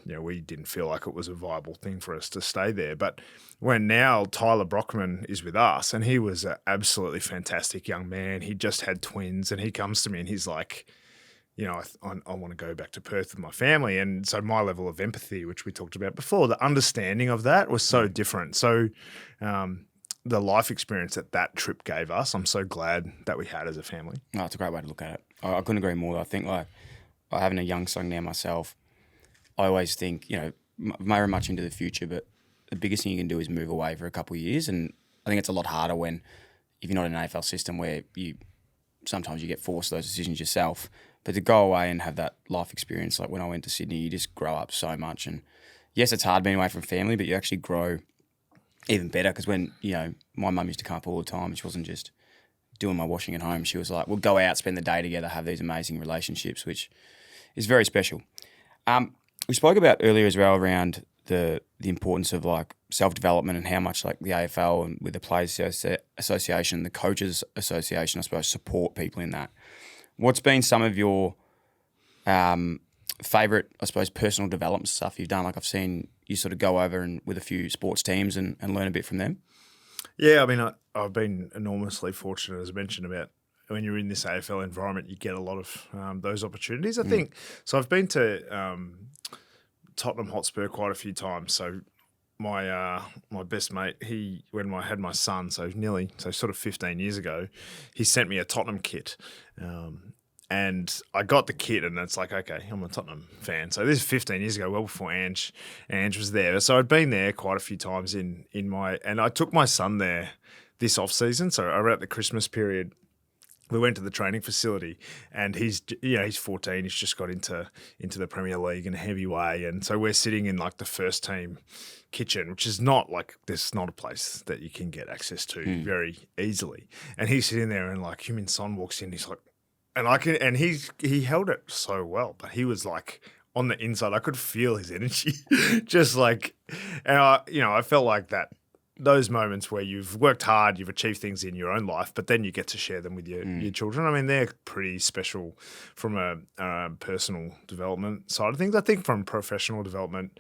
we didn't feel like it was a viable thing for us to stay there. But when now Tyler Brockman is with us, and he was an absolutely fantastic young man. He just had twins, and he comes to me and he's like, I want to go back to Perth with my family. And so my level of empathy, which we talked about before, the understanding of that was so different. So the life experience that trip gave us, I'm so glad that we had as a family. No, it's a great way to look at it. I couldn't agree more. I think like having a young son now myself, I always think, very much into the future, but the biggest thing you can do is move away for a couple of years. And I think it's a lot harder if you're not in an AFL system where sometimes you get forced those decisions yourself. But to go away and have that life experience, like when I went to Sydney, you just grow up so much. And yes, it's hard being away from family, but you actually grow even better, because when, my mum used to come up all the time, she wasn't just doing my washing at home. She was like, we'll go out, spend the day together, have these amazing relationships, which is very special. We spoke about earlier as well around the importance of like self-development and how much like the AFL and with the Players Association, the Coaches Association, I suppose, support people in that. What's been some of your favourite, I suppose, personal development stuff you've done? Like I've seen you sort of go over and with a few sports teams and learn a bit from them. Yeah, I mean, I've been enormously fortunate, as I mentioned, about when you're in this AFL environment, you get a lot of those opportunities, I think. So I've been to Tottenham Hotspur quite a few times. So my best mate, when I had my son, so sort of 15 years ago, he sent me a Tottenham kit. And I got the kit, and it's like, okay, I'm a Tottenham fan. So this is 15 years ago, well before Ange was there. So I'd been there quite a few times and I took my son there this off season. So around the Christmas period, we went to the training facility, and he's 14. He's just got into the Premier League in a heavy way, and so we're sitting in like the first team kitchen, which is not like, there's not a place that you can get access to very easily. And he's sitting there, and like Heung-min Son walks in. He's like, and he held it so well, but he was like on the inside. I could feel his energy, just like, and I felt like that. Those moments where you've worked hard, you've achieved things in your own life, but then you get to share them with your children. I mean, they're pretty special from a personal development side of things. I think from professional development,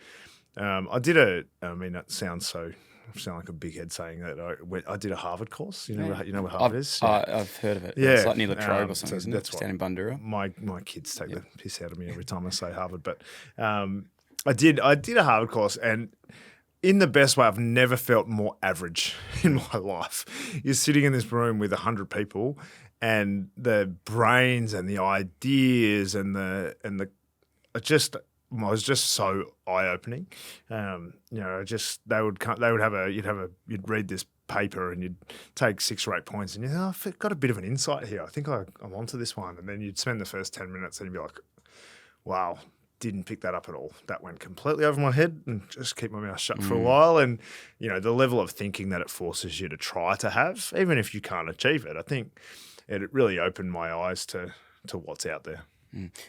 that sounds so sound like a big head saying that. I did a Harvard course. You know what Harvard is? I've heard of it. Yeah. It's like near Latrobe or something, so isn't that's it? Down in Bundoora. My kids take the piss out of me every time I say Harvard. But I did a Harvard course, and in the best way, I've never felt more average in my life. You're sitting in this room with 100 people, and the brains and the ideas and the was just so eye opening. You'd read this paper and you'd take 6 or 8 points, and I've got a bit of an insight here. I think I'm onto this one, and then you'd spend the first 10 minutes and you'd be like, wow. Didn't pick that up at all. That went completely over my head, and just keep my mouth shut for a while. And, the level of thinking that it forces you to try to have, even if you can't achieve it, I think it really opened my eyes to what's out there.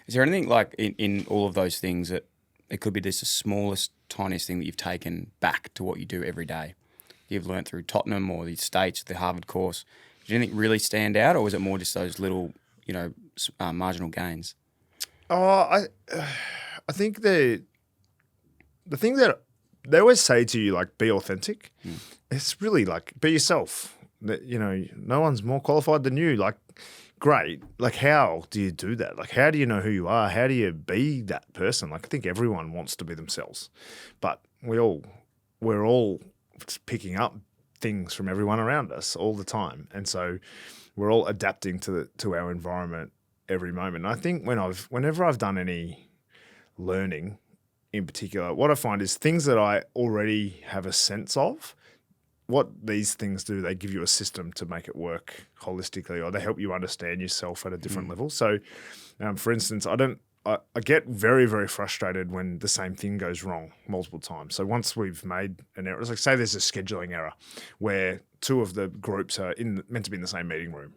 Is there anything like in all of those things that it could be just the smallest, tiniest thing that you've taken back to what you do every day? You've learned through Tottenham or the States, the Harvard course. Did anything really stand out, or was it more just those little, marginal gains? Oh, I think the thing that they always say to you, like, be authentic. It's really like, be yourself. That, no one's more qualified than you. Like, great. Like, how do you do that? Like, how do you know who you are? How do you be that person? Like, I think everyone wants to be themselves, but we're all picking up things from everyone around us all the time, and so we're all adapting to our environment every moment. And I think whenever I've done any learning in particular, what I find is things that I already have a sense of, what these things do, they give you a system to make it work holistically, or they help you understand yourself at a different level. So, for instance, I get very, very frustrated when the same thing goes wrong multiple times. So once we've made an error, it's like, say there's a scheduling error where 2 of the groups are meant to be in the same meeting room.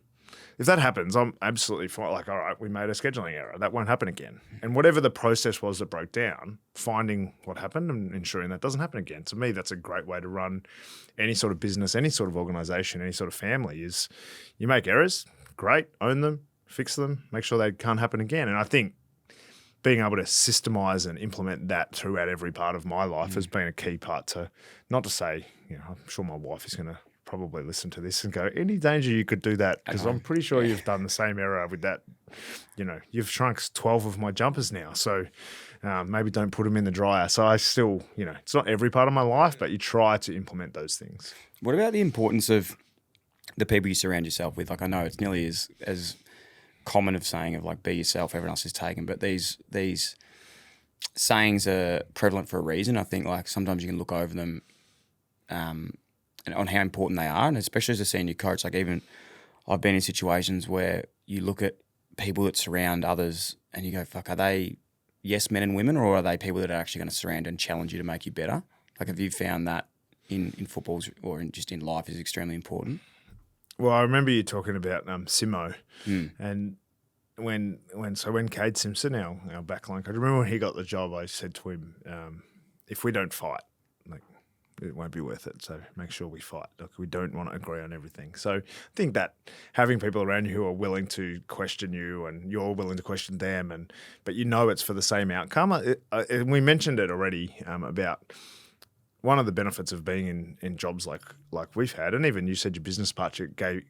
If that happens, I'm absolutely fine. Like, all right, we made a scheduling error. That won't happen again. And whatever the process was that broke down, finding what happened and ensuring that doesn't happen again. To me, that's a great way to run any sort of business, any sort of organization, any sort of family. Is you make errors, great, own them, fix them, make sure they can't happen again. And I think being able to systemize and implement that throughout every part of my life has been a key part to, not to say, I'm sure my wife is going to probably listen to this and go, any danger you could do that? Because I'm pretty sure you've done the same error with that. You've shrunk 12 of my jumpers now, so maybe don't put them in the dryer. So I still, it's not every part of my life, but you try to implement those things. What about the importance of the people you surround yourself with? Like, I know it's nearly as common of saying of like, be yourself, everyone else is taken, but these sayings are prevalent for a reason. I think like sometimes you can look over them and on how important they are, and especially as a senior coach, like even I've been in situations where you look at people that surround others and you go, fuck, are they yes men and women, or are they people that are actually going to surround and challenge you to make you better? Like, have you found that in football or just in life is extremely important? Well, I remember you talking about Simo, and when Cade Simpson, our backline coach, I remember when he got the job, I said to him, if we don't fight, like, it won't be worth it. So make sure we fight. Like, we don't want to agree on everything. So I think that having people around you who are willing to question you and you're willing to question them, but it's for the same outcome. And we mentioned it already about one of the benefits of being in jobs like we've had, and even you said your business partner gave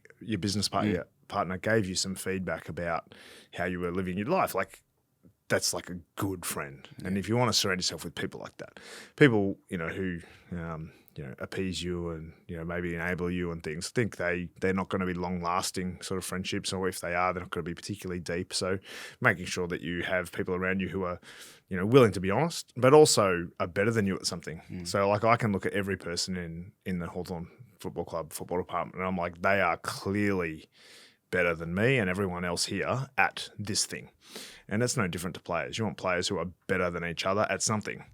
you some feedback about how you were living your life. Like, that's like a good friend. And if you want to surround yourself with people like that, people, who, appease you and, maybe enable you and things, think they're not going to be long-lasting sort of friendships, or if they are, they're not going to be particularly deep. So making sure that you have people around you who are, willing to be honest, but also are better than you at something. So like, I can look at every person in the Hawthorn Football Club football department, and I'm like, they are clearly better than me and everyone else here at this thing. And it's no different to players. You want players who are better than each other at something.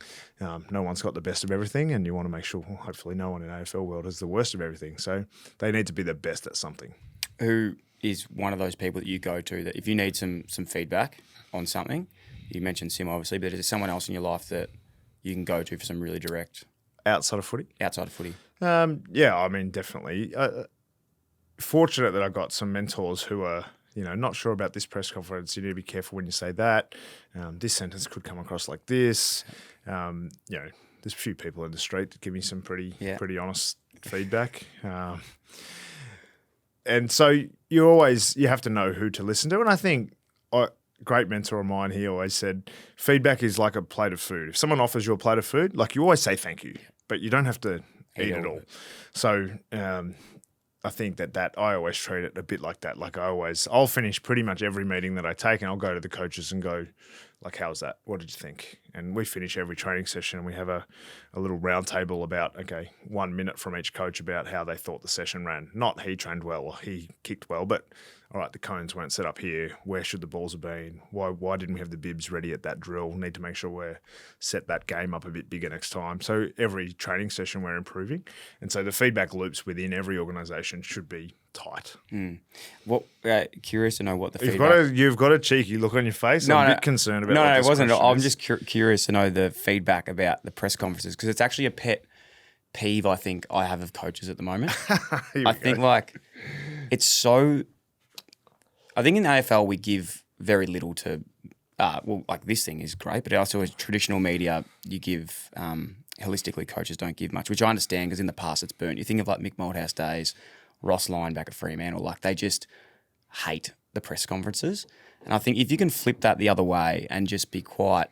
No one's got the best of everything, and you want to make sure, hopefully no one in AFL world has the worst of everything. So they need to be the best at something. Who is one of those people that you go to that if you need some feedback on something, you mentioned Sim obviously, but is there someone else in your life that you can go to for some really direct? Outside of footy? Outside of footy. Yeah, I mean, definitely. Fortunate that I've got some mentors who are, not sure about this press conference. You need to be careful when you say that. This sentence could come across like this. there's a few people in the street that give me some pretty honest feedback. And so you have to know who to listen to. And I think a great mentor of mine, he always said, feedback is like a plate of food. If someone offers you a plate of food, like you always say thank you, but you don't have to eat it all. So I think that I always treat it a bit like that. Like I'll finish pretty much every meeting that I take and I'll go to the coaches and go, like, how was that? What did you think? And we finish every training session and we have a little round table about, 1 minute from each coach about how they thought the session ran. Not he trained well or he kicked well, but all right, the cones weren't set up here. Where should the balls have been? Why didn't we have the bibs ready at that drill? Need to make sure we're set that game up a bit bigger next time. So every training session we're improving. And so the feedback loops within every organisation should be tight. What curious to know what the feedback... You've got a cheeky look on your face. I'm a bit concerned about No, what it this wasn't. question I'm is. just curious to know the feedback about the press conferences because it's actually a pet peeve I think I have of coaches at the moment. I think it's so... I think in the AFL we give very little to, this thing is great, but also as traditional media you give, holistically coaches don't give much, which I understand because in the past it's burnt. You think of like Mick Malthouse days, Ross Lyon back at Fremantle, they just hate the press conferences. And I think if you can flip that the other way and just be quite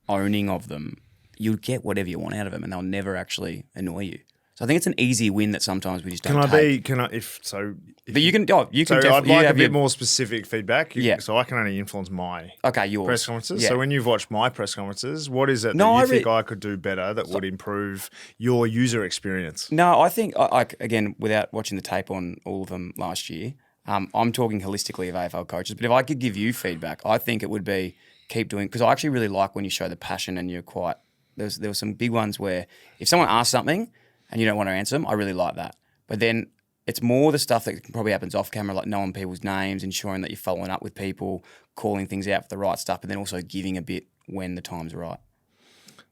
owning of them, you'll get whatever you want out of them and they'll never actually annoy you. So I think it's an easy win that sometimes we just don't take. But you can definitely... I'd like a bit more specific feedback. Yeah. So I can only influence my yours. press conferences. Yeah. So when you've watched my press conferences, what is it that you think I could do better that would improve your user experience? No, I think, again, without watching the tape on all of them last year, I'm talking holistically of AFL coaches, but if I could give you feedback, I think it would be keep doing... Because I actually really like when you show the passion and you're quite... There were some big ones where if someone asks something and you don't want to answer them, I really like that. But then it's more the stuff that probably happens off camera, like knowing people's names, ensuring that you're following up with people, calling things out for the right stuff, but then also giving a bit when the time's right.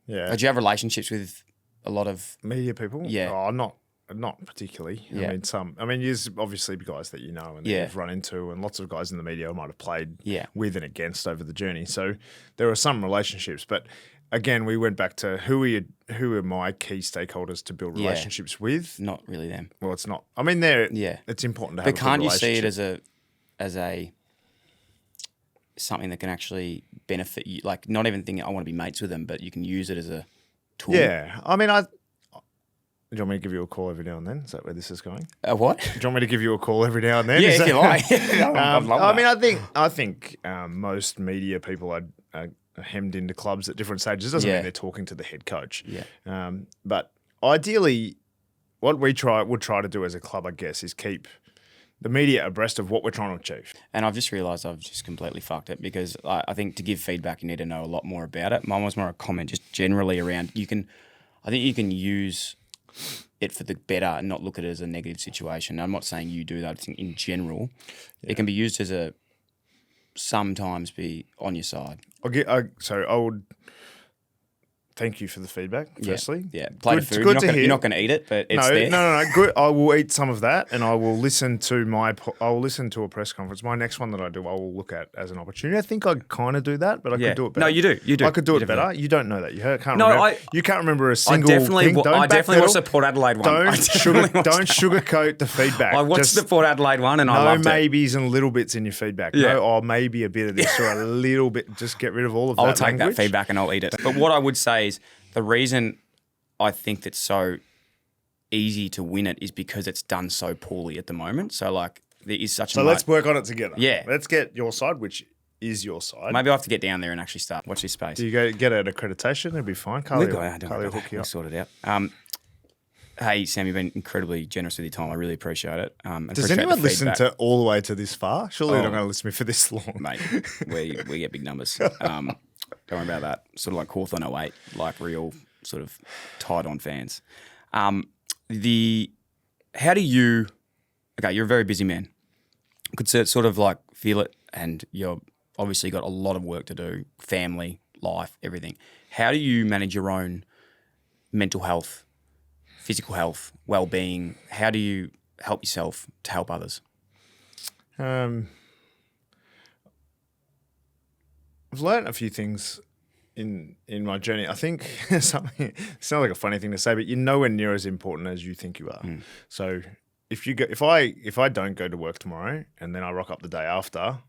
Yeah. Do you have relationships with a lot of... media people? Yeah. Oh, not particularly. Yeah. There's obviously guys that you know and that you've run into, and lots of guys in the media I might have played with and against over the journey. So there are some relationships, but again, we went back to who are my key stakeholders to build relationships with? Not really them. Well, it's not. I mean, it's important to have. But can't you see it as a something that can actually benefit you? Like, not even thinking I want to be mates with them, but you can use it as a tool. Yeah, I mean, do you want me to give you a call every now and then? Is that where this is going? What? Do you want me to give you a call every now and then? Yeah, if you like. I'd love that. I think most media people are hemmed into clubs at different stages. Doesn't mean they're talking to the head coach. Yeah. But ideally, what we would try to do as a club, I guess, is keep the media abreast of what we're trying to achieve. And I've just realised I've just completely fucked it because I think to give feedback, you need to know a lot more about it. Mine was more a comment just generally around I think you can use it for the better and not look at it as a negative situation. I'm not saying you do that. I think in general, it can be used as sometimes be on your side. So I would thank you for the feedback, firstly. Yeah. Plate of food. You're not going to eat it, but it's there. No. Good. I will eat some of that, and I will listen to a press conference. My next one that I do, I will look at as an opportunity. I think I kind of do that, but I could do it better. No, you do. I could do it better. You don't know that. You can't remember a single thing. I definitely watched the Port Adelaide one. Don't sugarcoat the feedback. I watched the Port Adelaide one, and I loved it. No maybes and little bits in your feedback. Yeah. No, maybe a bit of this or a little bit. Just get rid of all of that. I'll take language. that feedback and I'll eat it. But what I would say is the reason I think that's so easy to win it is because it's done so poorly at the moment. So there is such. So let's work on it together. Yeah, let's get your side, which is your side. Maybe I'll have to get down there and actually start. Watch this space. Do you get an accreditation? It'll be fine. Carly will hook you up. Sort it out. Hey, Sam, you've been incredibly generous with your time. I really appreciate it. Does anyone listen to all the way to this far? Surely they're not going to listen to me for this long. Mate, we get big numbers. Don't worry about that. Sort of like Hawthorn 08, like real sort of tied-on fans. How do you... Okay, you're a very busy man. Could sort of like feel it, and you're obviously got a lot of work to do, family, life, everything. How do you manage your own mental health, physical health, well-being? How do you help yourself to help others? I've learned a few things in my journey, I think something it sounds like a funny thing to say, but you're nowhere near as important as you think you are. So if I don't go to work tomorrow and then I rock up the day after,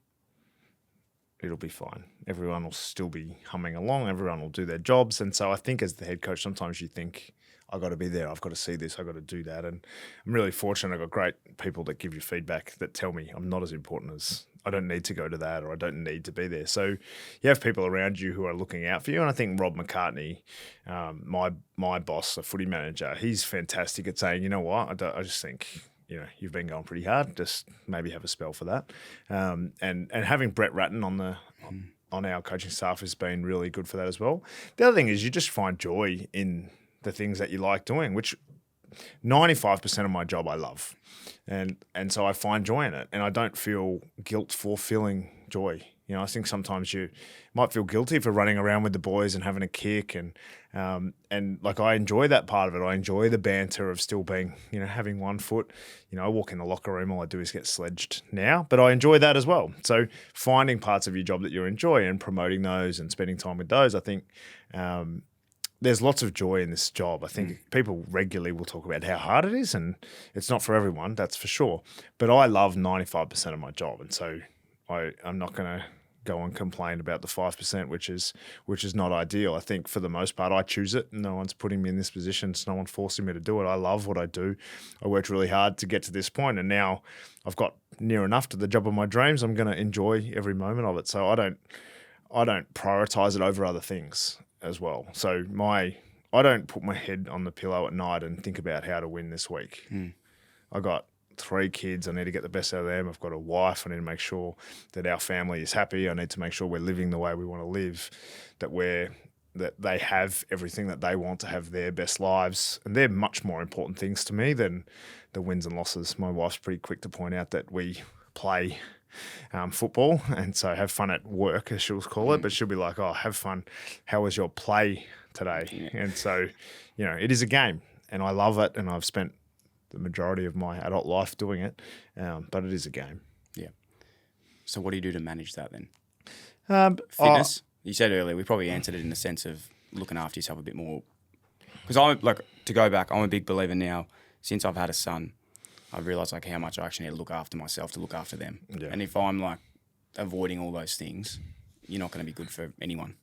it'll be fine. Everyone will still be humming along. Everyone will do their jobs. And so I think as the head coach, sometimes you think, I've got to be there. I've got to see this. I've got to do that. And I'm really fortunate. I've got great people that give you feedback that tell me I'm not as important as I don't need to go to that or I don't need to be there. So you have people around you who are looking out for you. And I think Rob McCartney, my boss, a footy manager, he's fantastic at saying, you know what, I just think, you've been going pretty hard. Just maybe have a spell for that. And having Brett Ratton on our coaching staff has been really good for that as well. The other thing is you just find joy in the things that you like doing, which 95% of my job I love. And so I find joy in it. And I don't feel guilt for feeling joy. I think sometimes you might feel guilty for running around with the boys and having a kick. And like I enjoy that part of it. I enjoy the banter of still being, having one foot. I walk in the locker room, all I do is get sledged now. But I enjoy that as well. So finding parts of your job that you enjoy and promoting those and spending time with those, I think there's lots of joy in this job. I think people regularly will talk about how hard it is, and it's not for everyone, that's for sure. But I love 95% of my job, and so I'm not going to go and complain about the 5%, which is not ideal. I think for the most part, I choose it. No one's putting me in this position. It's no one forcing me to do it. I love what I do. I worked really hard to get to this point, and now I've got near enough to the job of my dreams. I'm going to enjoy every moment of it. So I don't prioritize it over other things as well. So I don't put my head on the pillow at night and think about how to win this week. I got 3 kids. I need to get the best out of them. I've got a wife. I need to make sure that our family is happy. I need to make sure we're living the way we want to live, that they have everything that they want to have their best lives. And they're much more important things to me than the wins and losses. My wife's pretty quick to point out that we play football, and so have fun at work, as she'll call it, but she'll be like, oh, have fun. How was your play today? And so, it is a game, and I love it, and I've spent the majority of my adult life doing it, but it is a game. Yeah. So what do you do to manage that then? Fitness? You said earlier, we probably answered it in the sense of looking after yourself a bit more. Because to go back, I'm a big believer now, since I've had a son, I've realised how much I actually need to look after myself to look after them. Yeah. And if I'm avoiding all those things, you're not going to be good for anyone.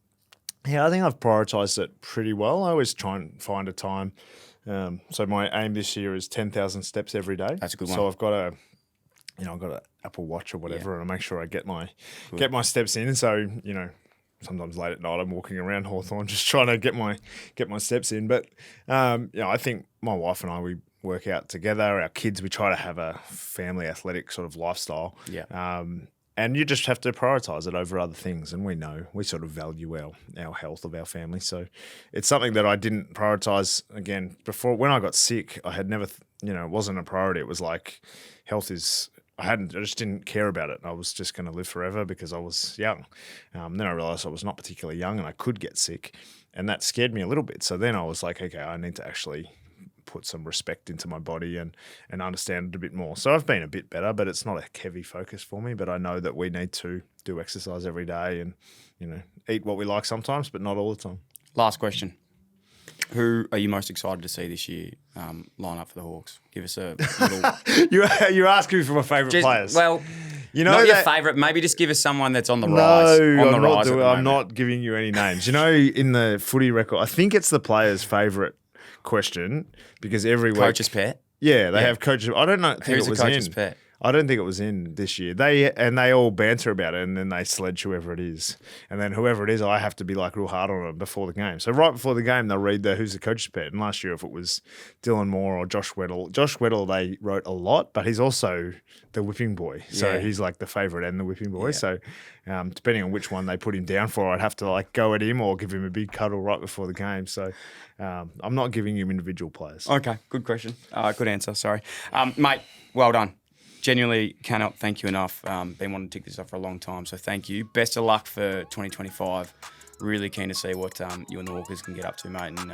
Yeah, I think I've prioritised it pretty well. I always try and find a time. So my aim this year is 10,000 steps every day. That's a good one. So I've got an Apple Watch or whatever, and I make sure I get my steps in. So sometimes late at night I'm walking around Hawthorn just trying to get my steps in. But I think my wife and I, we work out together. Our kids, we try to have a family athletic sort of lifestyle. Yeah. And you just have to prioritise it over other things. And we sort of value our health of our family. So it's something that I didn't prioritise, again, before. When I got sick, I had never, it wasn't a priority. It was like health is, I just didn't care about it. I was just going to live forever because I was young. Then I realised I was not particularly young and I could get sick. And that scared me a little bit. So then I was like, okay, I need to actually put some respect into my body and understand it a bit more. So I've been a bit better, but it's not a heavy focus for me. But I know that we need to do exercise every day and, eat what we like sometimes, but not all the time. Last question. Who are you most excited to see this year line up for the Hawks? Give us a little... You're asking me for my favourite players. Well, not your favourite. Maybe just give us someone that's on the rise. I'm not giving you any names. In the footy record, I think it's the players' favourite question because every week... Coach's pet? Yeah, they have coaches. I don't know. Who's the coach's pet? I don't think it was in this year. They all banter about it, and then they sledge whoever it is. And then whoever it is, I have to be real hard on them before the game. So right before the game, they'll read who's the coach's pet. And last year, if it was Dylan Moore or Josh Weddle, they wrote a lot, but he's also the whipping boy. So he's like the favourite and the whipping boy. Yeah. So depending on which one they put him down for, I'd have to go at him or give him a big cuddle right before the game. So I'm not giving him individual players. Okay, good question. Good answer, sorry. Mate, well done. Genuinely cannot thank you enough. Been wanting to tick this off for a long time, so thank you. Best of luck for 2025. Really keen to see what you and the Walkers can get up to, mate. And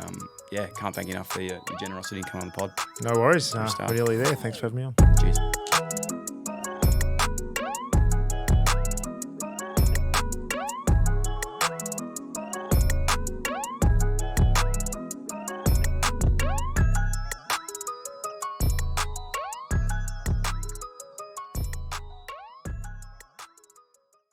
can't thank you enough for your generosity in coming on the pod. No worries. Really there. Thanks for having me on. Cheers.